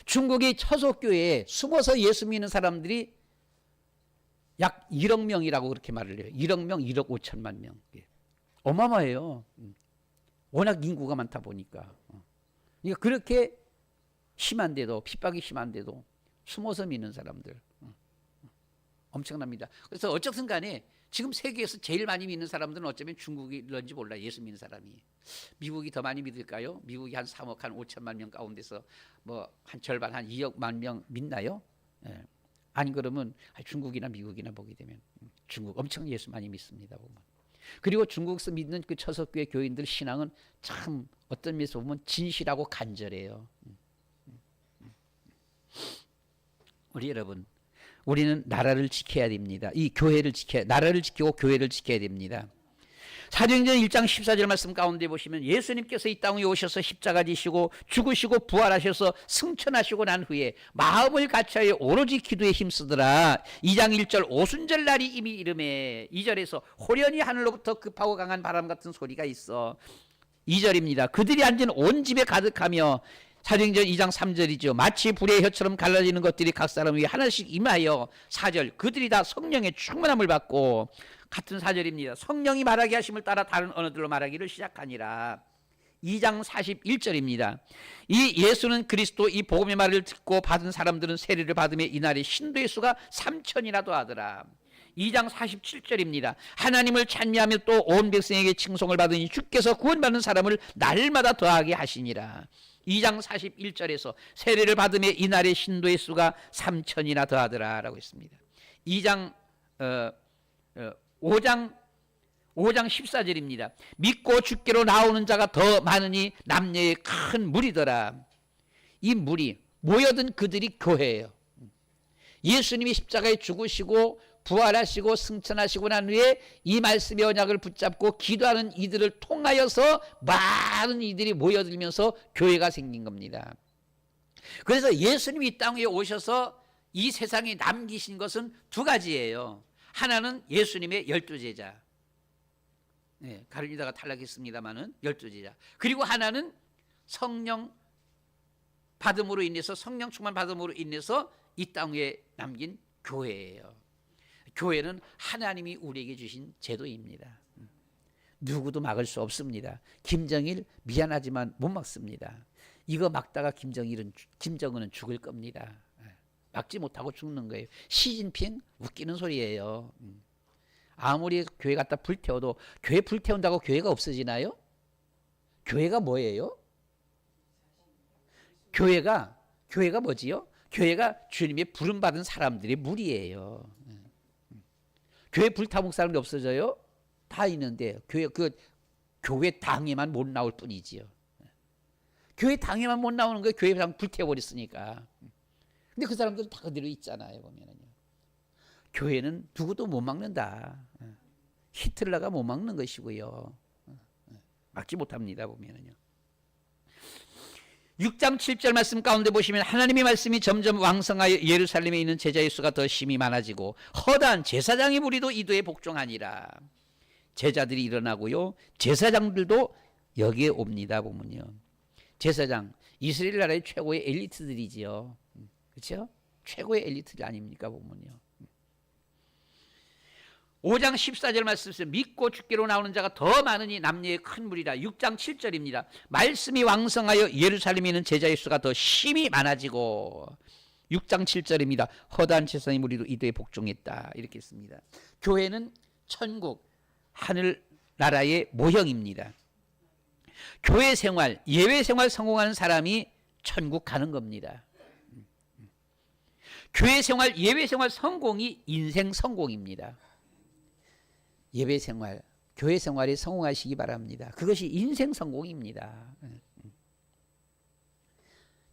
중국의 처소교회에 숨어서 예수 믿는 사람들이 약 1억 명이라고 그렇게 말을 해요. 1억 명, 1억 5천만 명. 어마어마해요. 워낙 인구가 많다 보니까. 그러니까 그렇게 심한데도, 핍박이 심한데도 숨어서 믿는 사람들. 엄청납니다. 그래서 어쨌든 간에 지금 세계에서 제일 많이 믿는 사람들은 어쩌면 중국이런지 몰라. 예수 믿는 사람이. 미국이 더 많이 믿을까요? 미국이 한 3억 한 5천만 명 가운데서 뭐 한 절반 한 2억만 명 믿나요? 예. 아니 그러면 중국이나 미국이나 보게 되면 중국 엄청 예수 많이 믿습니다 보면. 그리고 중국에서 믿는 그 처석교회 교인들 신앙은 참 어떤 면에서 보면 진실하고 간절해요. 우리 여러분, 우리는 나라를 지켜야 됩니다. 이 교회를 나라를 지키고 교회를 지켜야 됩니다. 사도행전 1장 14절 말씀 가운데 보시면 예수님께서 이 땅에 오셔서 십자가 지시고 죽으시고 부활하셔서 승천하시고 난 후에 마음을 갖춰야 오로지 기도에 힘쓰더라. 2장 1절 오순절 날이 이미 이름에 2절에서 호련히 하늘로부터 급하고 강한 바람 같은 소리가 있어. 2절입니다. 그들이 앉은 온 집에 가득하며 사도행전 2장 3절이죠. 마치 불의 혀처럼 갈라지는 것들이 각 사람 위에 하나씩 임하여 4절 그들이 다 성령의 충만함을 받고 같은 4절입니다. 성령이 말하게 하심을 따라 다른 언어들로 말하기를 시작하니라. 2장 41절입니다. 이 예수는 그리스도 이 복음의 말을 듣고 받은 사람들은 세례를 받음에 이날의 신도의 수가 3천이라도 하더라. 2장 47절입니다. 하나님을 찬미하며 또 온 백성에게 칭송을 받으니 주께서 구원받는 사람을 날마다 더하게 하시니라. 2장 41절에서 세례를 받음에 이날의 신도의 수가 3천이나 더하더라 라고 했습니다. 5장 14절입니다. 믿고 주께로 나오는 자가 더 많으니 남녀의 큰 무리더라. 이 무리 모여든 그들이 교회예요. 예수님이 십자가에 죽으시고 부활하시고 승천하시고 난 후에 이 말씀의 언약을 붙잡고 기도하는 이들을 통하여서 많은 이들이 모여들면서 교회가 생긴 겁니다. 그래서 예수님이 이 땅에 오셔서 이 세상에 남기신 것은 두 가지예요. 하나는 예수님의 12제자. 네, 가룟유다가 탈락했습니다마는 12제자. 그리고 하나는 성령 받음으로 인해서 성령 충만 받음으로 인해서 이 땅에 남긴 교회예요. 교회는 하나님이 우리에게 주신 제도입니다. 누구도 막을 수 없습니다. 김정일 미안하지만 못 막습니다. 이거 막다가 김정은은 죽을 겁니다. 막지 못하고 죽는 거예요. 시진핑 웃기는 소리예요. 아무리 교회 갖다 불태워도 교회 불태운다고 교회가 없어지나요? 교회가 뭐예요? 교회가 뭐지요? 교회가 주님의 부름받은 사람들의 무리예요. 교회 불타먹 사람이 없어져요? 다 있는데 교회 당에만 못 나올 뿐이지요. 교회 당에만 못 나오는 거예요. 교회랑 불태워버렸으니까. 근데 그 사람들은 다 그대로 있잖아요. 보면은요. 교회는 누구도 못 막는다. 히틀러가 못 막는 것이고요. 막지 못합니다. 보면은요. 6장 7절 말씀 가운데 보시면 하나님의 말씀이 점점 왕성하여 예루살렘에 있는 제자의 수가 더 심히 많아지고 허다한 제사장의 무리도 이도에 복종하니라. 제자들이 일어나고요. 제사장들도 여기에 옵니다. 보면요. 제사장 이스라엘 나라의 최고의 엘리트들이지요. 그렇죠? 최고의 엘리트들 아닙니까? 보면요. 5장 14절 말씀에서 믿고 주께로 나오는 자가 더 많으니 남녀의 큰 무리라. 6장 7절입니다. 말씀이 왕성하여 예루살렘에 있는 제자의 수가 더 심히 많아지고 6장 7절입니다. 허다한 제사장의 무리도 이도에 복종했다. 이렇게 했습니다. 교회는 천국 하늘나라의 모형입니다. 교회 생활, 예외 생활 성공하는 사람이 천국 가는 겁니다. 교회 생활, 예외 생활 성공이 인생 성공입니다. 예배 생활, 교회 생활에 성공하시기 바랍니다. 그것이 인생 성공입니다.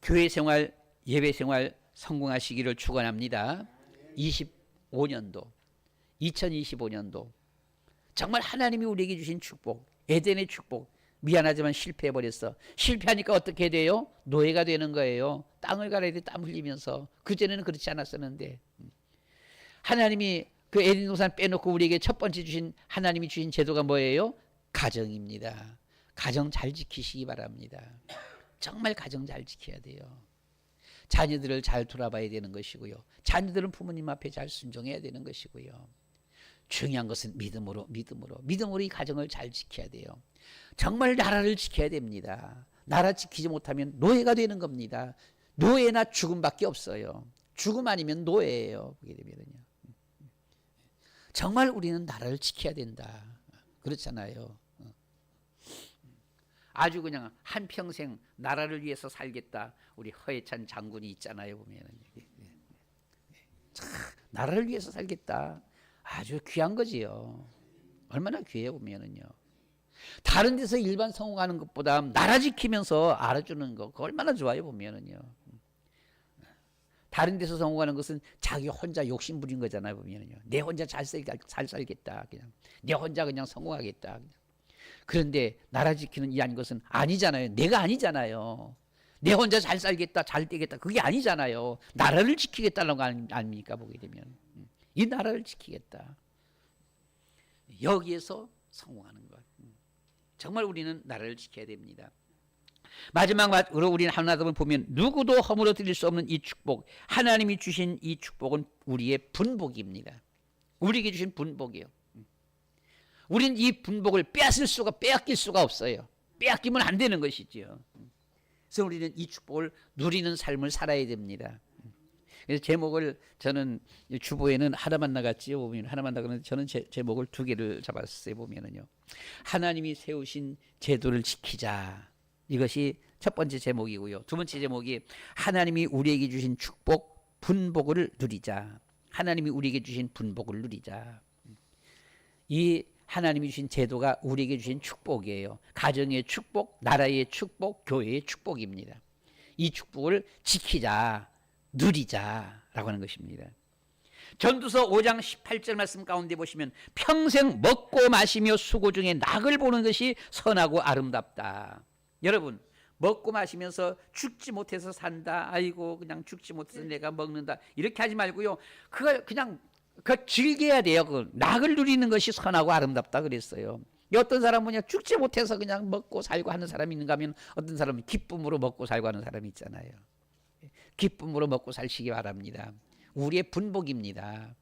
교회 생활, 예배 생활 성공하시기를 축원합니다. 2025년도 정말 하나님이 우리에게 주신 축복, 에덴의 축복. 미안하지만 실패해버렸어. 실패하니까 어떻게 돼요? 노예가 되는 거예요. 땅을 갈아야 돼. 땀 흘리면서. 그전에는 그렇지 않았었는데 하나님이 그 에덴 동산 빼놓고 우리에게 첫 번째 주신 하나님이 주신 제도가 뭐예요? 가정입니다. 가정 잘 지키시기 바랍니다. 정말 가정 잘 지켜야 돼요. 자녀들을 잘 돌아봐야 되는 것이고요. 자녀들은 부모님 앞에 잘 순종해야 되는 것이고요. 중요한 것은 믿음으로 이 가정을 잘 지켜야 돼요. 정말 나라를 지켜야 됩니다. 나라 지키지 못하면 노예가 되는 겁니다. 노예나 죽음밖에 없어요. 죽음 아니면 노예예요. 보게 되면요. 정말 우리는 나라를 지켜야 된다. 그렇잖아요. 아주 그냥 한평생 나라를 위해서 살겠다. 우리 허해찬 장군이 있잖아요. 보면은 나라를 위해서 살겠다. 아주 귀한 거지요. 얼마나 귀해요. 보면은요. 다른 데서 일반 성공하는 것보다 나라 지키면서 알아주는 거 그거 얼마나 좋아요. 보면은요. 다른 데서 성공하는 것은 자기 혼자 욕심 부린 거잖아요. 보면은요. 내 혼자 잘 살겠다. 그냥 내 혼자 그냥 성공하겠다. 그런데 나라 지키는 이 것은 아니잖아요. 내가 아니잖아요. 내 혼자 잘 살겠다, 잘 되겠다. 그게 아니잖아요. 나라를 지키겠다는 거 아닙니까? 보게 되면 이 나라를 지키겠다. 여기에서 성공하는 것. 정말 우리는 나라를 지켜야 됩니다. 마지막으로 우리는 하나님을 보면 누구도 허물어 드릴 수 없는 이 축복, 하나님이 주신 이 축복은 우리의 분복입니다. 우리에게 주신 분복이요. 우리는 이 분복을 빼앗길 수가 없어요. 빼앗기면 안 되는 것이지요. 그래서 우리는 이 축복을 누리는 삶을 살아야 됩니다. 그래서 제목을 저는 주보에는 하나만 나갔지요. 보면 하나만 나가는데 저는 제목을 두 개를 잡았어요. 보면은요, 하나님이 세우신 제도를 지키자. 이것이 첫 번째 제목이고요. 두 번째 제목이 하나님이 우리에게 주신 축복, 분복을 누리자. 하나님이 우리에게 주신 분복을 누리자. 이 하나님이 주신 제도가 우리에게 주신 축복이에요. 가정의 축복, 나라의 축복, 교회의 축복입니다. 이 축복을 지키자, 누리자라고 하는 것입니다. 전도서 5장 18절 말씀 가운데 보시면 평생 먹고 마시며 수고 중에 낙을 보는 것이 선하고 아름답다. 여러분, 먹고 마시면서 죽지 못해서 산다. 아이고 그냥 죽지 못해서 내가 먹는다. 이렇게 하지 말고요. 그걸 그냥 즐겨야 돼요. 그 낙을 누리는 것이 선하고 아름답다 그랬어요. 어떤 사람은 그냥 죽지 못해서 그냥 먹고 살고 하는 사람이 있는가 하면 어떤 사람은 기쁨으로 먹고 살고 하는 사람이 있잖아요. 기쁨으로 먹고 살시기 바랍니다. 우리의 분복입니다.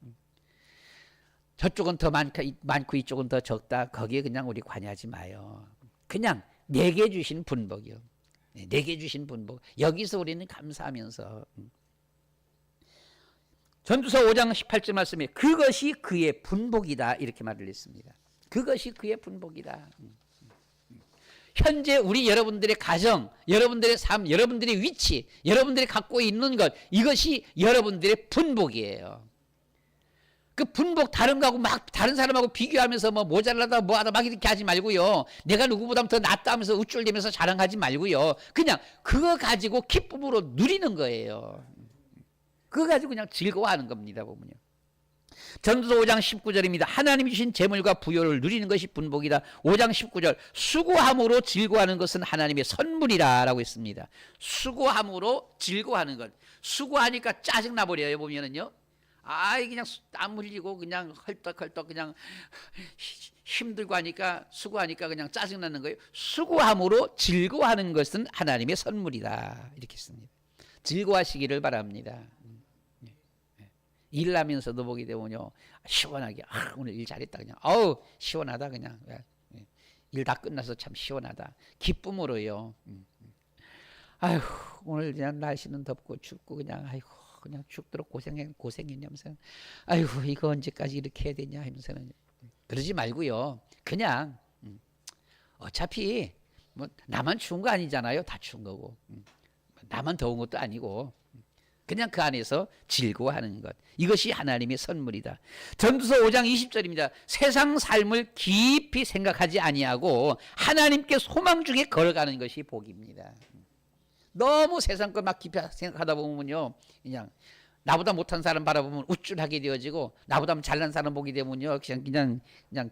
저쪽은 더 많고 이쪽은 더 적다. 거기에 그냥 우리 관여하지 마요. 그냥 내게 주신 분복이요. 내게 주신 분복. 여기서 우리는 감사하면서 전도서 5장 18절 말씀에 그것이 그의 분복이다 이렇게 말을 했습니다. 그것이 그의 분복이다. 현재 우리 여러분들의 가정, 여러분들의 삶, 여러분들의 위치, 여러분들이 갖고 있는 것, 이것이 여러분들의 분복이에요. 그 분복 다른 거하고 막 다른 사람하고 비교하면서 뭐 모자라다 뭐하다 막 이렇게 하지 말고요. 내가 누구보다 더 낫다 하면서 우쭐대면서 자랑하지 말고요. 그냥 그거 가지고 기쁨으로 누리는 거예요. 그거 가지고 그냥 즐거워하는 겁니다. 보면요. 전도서 5장 19절입니다. 하나님이 주신 재물과 부요를 누리는 것이 분복이다. 5장 19절 수고함으로 즐거워하는 것은 하나님의 선물이라 라고 했습니다. 수고함으로 즐거워하는 것. 수고하니까 짜증나버려요. 보면은요. 그냥 땀 흘리고 그냥 헐떡헐떡 그냥 힘들고 하니까 수고하니까 그냥 짜증나는 거예요. 수고함으로 즐거워하는 것은 하나님의 선물이다. 이렇게 했습니다. 즐거워하시기를 바랍니다. 일하면서도 보게 되면요 시원하게 오늘 일 잘했다 그냥 시원하다 그냥 일 다 끝나서 참 시원하다 기쁨으로요. 아휴 오늘 그냥 날씨는 덥고 춥고 그냥 아이고 그냥 죽도록 고생했냐면서 아이고 이거 언제까지 이렇게 해야 되냐 하면서는 그러지 말고요. 그냥 어차피 뭐 나만 추운 거 아니잖아요. 다 추운 거고 나만 더운 것도 아니고 그냥 그 안에서 즐거워하는 것. 이것이 하나님의 선물이다. 전도서 5장 20절입니다. 세상 삶을 깊이 생각하지 아니하고 하나님께 소망 중에 걸어가는 것이 복입니다. 너무 세상 걸 막 깊이 생각하다 보면요. 그냥 나보다 못한 사람 바라보면 우쭐하게 되어지고 나보다 잘난 사람 보게 되면요. 그냥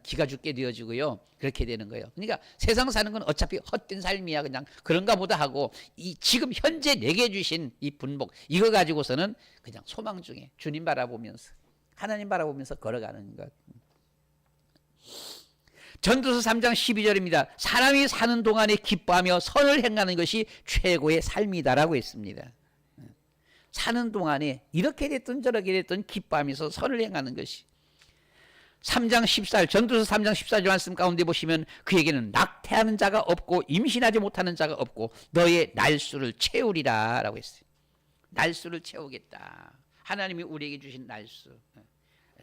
기가 죽게 되어지고요. 그렇게 되는 거예요. 그러니까 세상 사는 건 어차피 헛된 삶이야. 그냥 그런가 보다 하고 이 지금 현재 내게 주신 이 분복 이거 가지고서는 그냥 소망 중에 주님 바라보면서 하나님 바라보면서 걸어가는 것. 전도서 3장 12절입니다. 사람이 사는 동안에 기뻐하며 선을 행하는 것이 최고의 삶이다라고 했습니다. 사는 동안에 이렇게 됐든 저렇게 됐든 기뻐하면서 선을 행하는 것이 3장 14절 전도서 3장 14절 말씀 가운데 보시면 그에게는 낙태하는 자가 없고 임신하지 못하는 자가 없고 너의 날수를 채우리라 라고 했어요. 날수를 채우겠다. 하나님이 우리에게 주신 날수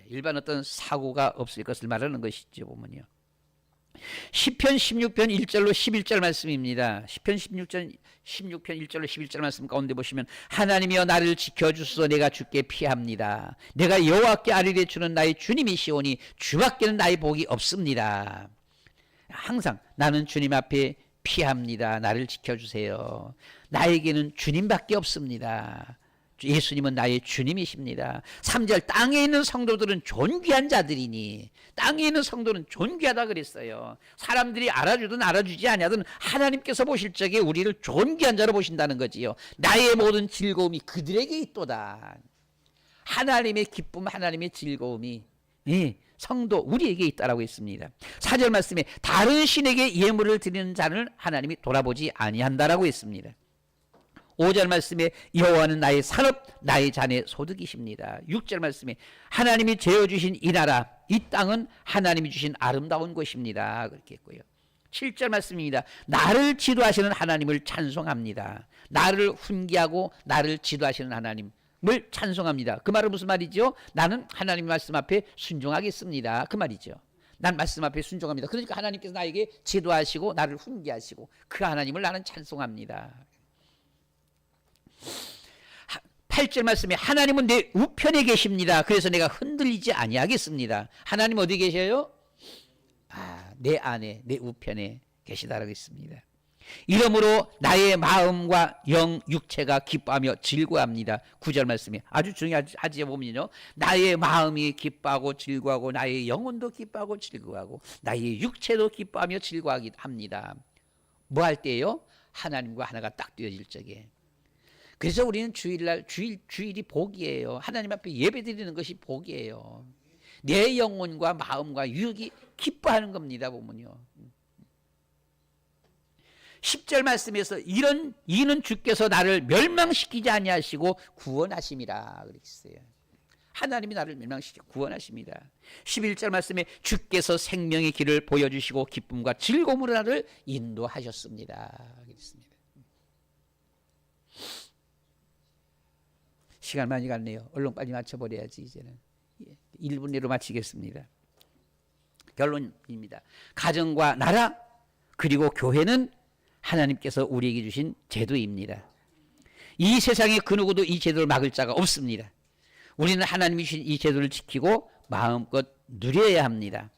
일반 어떤 사고가 없을 것을 말하는 것이죠. 보면요. 시편 16편 1절로 11절 말씀입니다. 시편 16편 1절로 11절 말씀 가운데 보시면 하나님이여 나를 지켜주소서 내가 주께 피합니다. 내가 여호와께 아뢰되 주는 나의 주님이시오니 주밖에는 나의 복이 없습니다. 항상 나는 주님 앞에 피합니다. 나를 지켜주세요. 나에게는 주님밖에 없습니다. 예수님은 나의 주님이십니다. 3절 땅에 있는 성도들은 존귀한 자들이니 땅에 있는 성도는 존귀하다 그랬어요. 사람들이 알아주든 알아주지 아니하든 하나님께서 보실 적에 우리를 존귀한 자로 보신다는 거지요. 나의 모든 즐거움이 그들에게 있도다. 하나님의 기쁨, 하나님의 즐거움이 성도 우리에게 있다라고 했습니다. 4절 말씀에 다른 신에게 예물을 드리는 자는 하나님이 돌아보지 아니한다라고 했습니다. 5절 말씀에 여호와는 나의 산업 나의 잔의 소득이십니다. 6절 말씀에 하나님이 재어주신 이 나라 이 땅은 하나님이 주신 아름다운 곳입니다. 그렇게 했고요. 7절 말씀입니다. 나를 지도하시는 하나님을 찬송합니다. 나를 훈계하고 나를 지도하시는 하나님을 찬송합니다. 그 말은 무슨 말이죠? 나는 하나님 말씀 앞에 순종하겠습니다. 그 말이죠. 난 말씀 앞에 순종합니다. 그러니까 하나님께서 나에게 지도하시고 나를 훈계하시고 그 하나님을 나는 찬송합니다. 8절 말씀에 하나님은 내 우편에 계십니다. 그래서 내가 흔들리지 아니하겠습니다. 하나님 어디 계셔요? 내 안에 내 우편에 계시다라고 했습니다. 이러므로 나의 마음과 영 육체가 기뻐하며 즐거워합니다. 9절 말씀에 아주 중요하지 보면요. 나의 마음이 기뻐하고 즐거워하고 나의 영혼도 기뻐하고 즐거워하고 나의 육체도 기뻐하며 즐거워합니다. 뭐 할 때요? 하나님과 하나가 딱 되어질 적에. 그래서 우리는 주일날 주일이 복이에요. 하나님 앞에 예배드리는 것이 복이에요. 내 영혼과 마음과 육이 기뻐하는 겁니다. 보면요. 10절 말씀에서 이는 주께서 나를 멸망시키지 아니하시고 구원하심이라 그랬어요. 하나님이 나를 멸망시키고 구원하십니다. 11절 말씀에 주께서 생명의 길을 보여주시고 기쁨과 즐거움으로 나를 인도하셨습니다. 그랬습니다. 시간 많이 갔네요. 얼른 빨리 맞춰버려야지. 이제는 1분 내로 마치겠습니다. 결론입니다. 가정과 나라 그리고 교회는 하나님께서 우리에게 주신 제도입니다. 이 세상에 그 누구도 이 제도를 막을 자가 없습니다. 우리는 하나님이 주신 이 제도를 지키고 마음껏 누려야 합니다.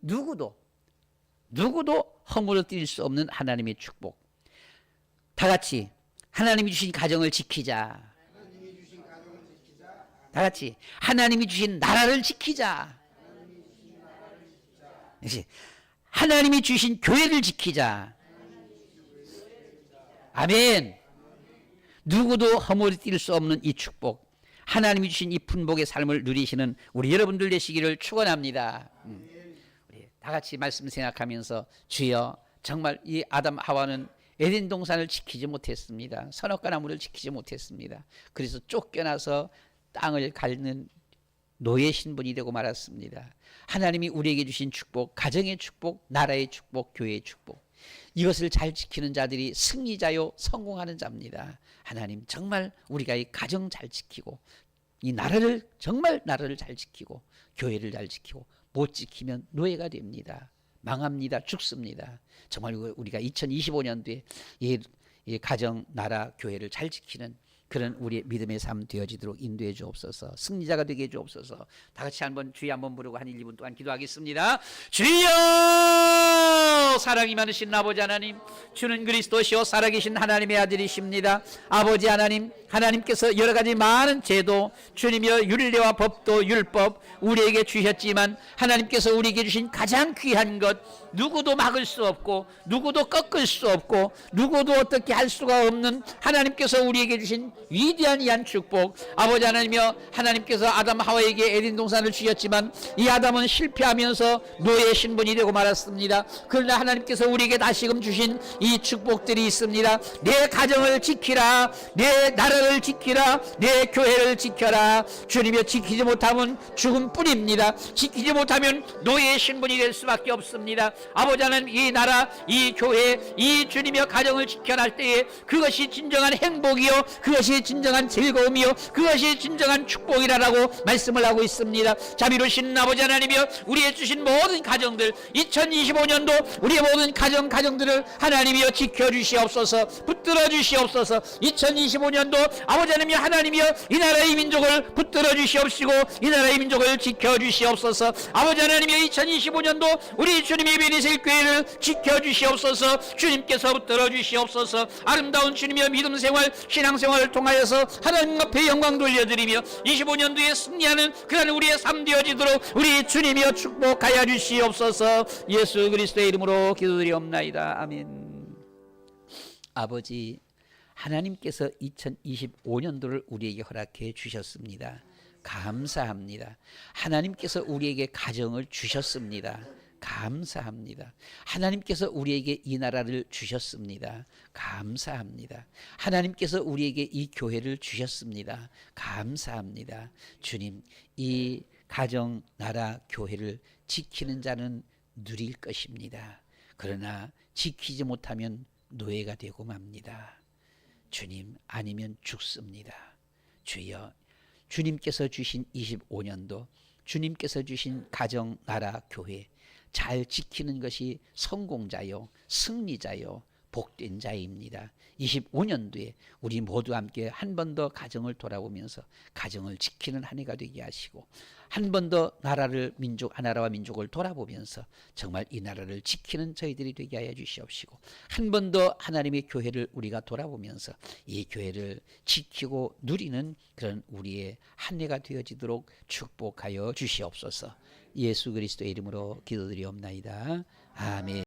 누구도 허물어뜨릴 수 없는 하나님의 축복. 다 같이 하나님이 주신 가정을 지키자. 다 같이 하나님이 주신 나라를 지키자. 하나님이 주신 교회를 지키자. 아멘. 누구도 허물어뜨릴 수 없는 이 축복, 하나님이 주신 이 풍복의 삶을 누리시는 우리 여러분들 되시기를 축원합니다. 우리 다 같이 말씀 생각하면서 주여 정말 이 아담 하와는 에덴 동산을 지키지 못했습니다. 선악과 나무를 지키지 못했습니다. 그래서 쫓겨나서 땅을 갉는 노예 신분이 되고 말았습니다. 하나님이 우리에게 주신 축복, 가정의 축복, 나라의 축복, 교회의 축복, 이것을 잘 지키는 자들이 승리자요 성공하는 자입니다. 하나님 정말 우리가 이 가정 잘 지키고 이 나라를 정말 나라를 잘 지키고 교회를 잘 지키고 못 지키면 노예가 됩니다. 망합니다. 죽습니다. 정말 우리가 2025년도에 이 가정, 나라, 교회를 잘 지키는 그런 우리의 믿음의 삶 되어지도록 인도해 주옵소서. 승리자가 되게 해 주옵소서. 다 같이 한번 주여 한번 부르고 한 1, 2분 동안 기도하겠습니다. 주여 사랑이 많으신 아버지 하나님, 주는 그리스도시요 살아계신 하나님의 아들이십니다. 아버지 하나님, 하나님께서 여러 가지 많은 제도, 주님이여 율례와 법도 율법 우리에게 주셨지만 하나님께서 우리에게 주신 가장 귀한 것, 누구도 막을 수 없고 누구도 꺾을 수 없고 누구도 어떻게 할 수가 없는 하나님께서 우리에게 주신 위대한 이 한 축복, 아버지 하나님이여 하나님께서 아담 하와에게 에덴 동산을 주셨지만 이 아담은 실패하면서 노예 신분이 되고 말았습니다. 그러나 하나님께서 우리에게 다시금 주신 이 축복들이 있습니다. 내 가정을 지키라, 내 나라를 지키라, 내 교회를 지켜라. 주님이여 지키지 못하면 죽음뿐입니다. 지키지 못하면 노예 신분이 될 수밖에 없습니다. 아버지 하나님, 이 나라, 이 교회, 이 주님의 가정을 지켜날 때에 그것이 진정한 행복이요, 그것이 진정한 즐거움이요, 그것이 진정한 축복이라고 말씀을 하고 있습니다. 자비로우신 아버지 하나님이여, 우리의 주신 모든 가정들, 2025년도 우리의 모든 가정들을 하나님이여 지켜주시옵소서, 붙들어 주시옵소서. 2025년도 아버지 하나님이여, 하나님이여, 이 나라의 민족을 붙들어 주시옵시고 이 나라의 민족을 지켜주시옵소서. 아버지 하나님이여, 2025년도 우리 주님의 베니셀 교회를 지켜주시옵소서. 주님께서 붙들어 주시옵소서. 아름다운 주님의 믿음 생활, 신앙 생활을 통하여서 하나님 앞에 영광 돌려드리며 25년도에 승리하는 그런 우리의 삶 되어지도록 우리 주님이여 축복하여 주시옵소서. 예수 그리스도의 이름으로 기도드리옵나이다. 아멘. 아버지, 하나님께서 2025년도를 우리에게 허락해 주셨습니다. 감사합니다. 하나님께서 우리에게 가정을 주셨습니다. 감사합니다. 하나님께서 우리에게 이 나라를 주셨습니다. 감사합니다. 하나님께서 우리에게 이 교회를 주셨습니다. 감사합니다. 주님, 이 가정, 나라, 교회를 지키는 자는 누릴 것입니다. 그러나 지키지 못하면 노예가 되고 맙니다. 주님, 아니면 죽습니다. 주여, 주님께서 주신 25년도, 주님께서 주신 가정, 나라, 교회 잘 지키는 것이 성공자요, 승리자요, 복된 자입니다. 25년도에 우리 모두 함께 한 번 더 가정을 돌아보면서 가정을 지키는 한 해가 되게 하시고, 한 번 더 나라를, 나라와 민족을 돌아보면서 정말 이 나라를 지키는 저희들이 되게 하여 주시옵시고, 한 번 더 하나님의 교회를 우리가 돌아보면서 이 교회를 지키고 누리는 그런 우리의 한 해가 되어지도록 축복하여 주시옵소서. 예수 그리스도의 이름으로 기도드리옵나이다. 아멘.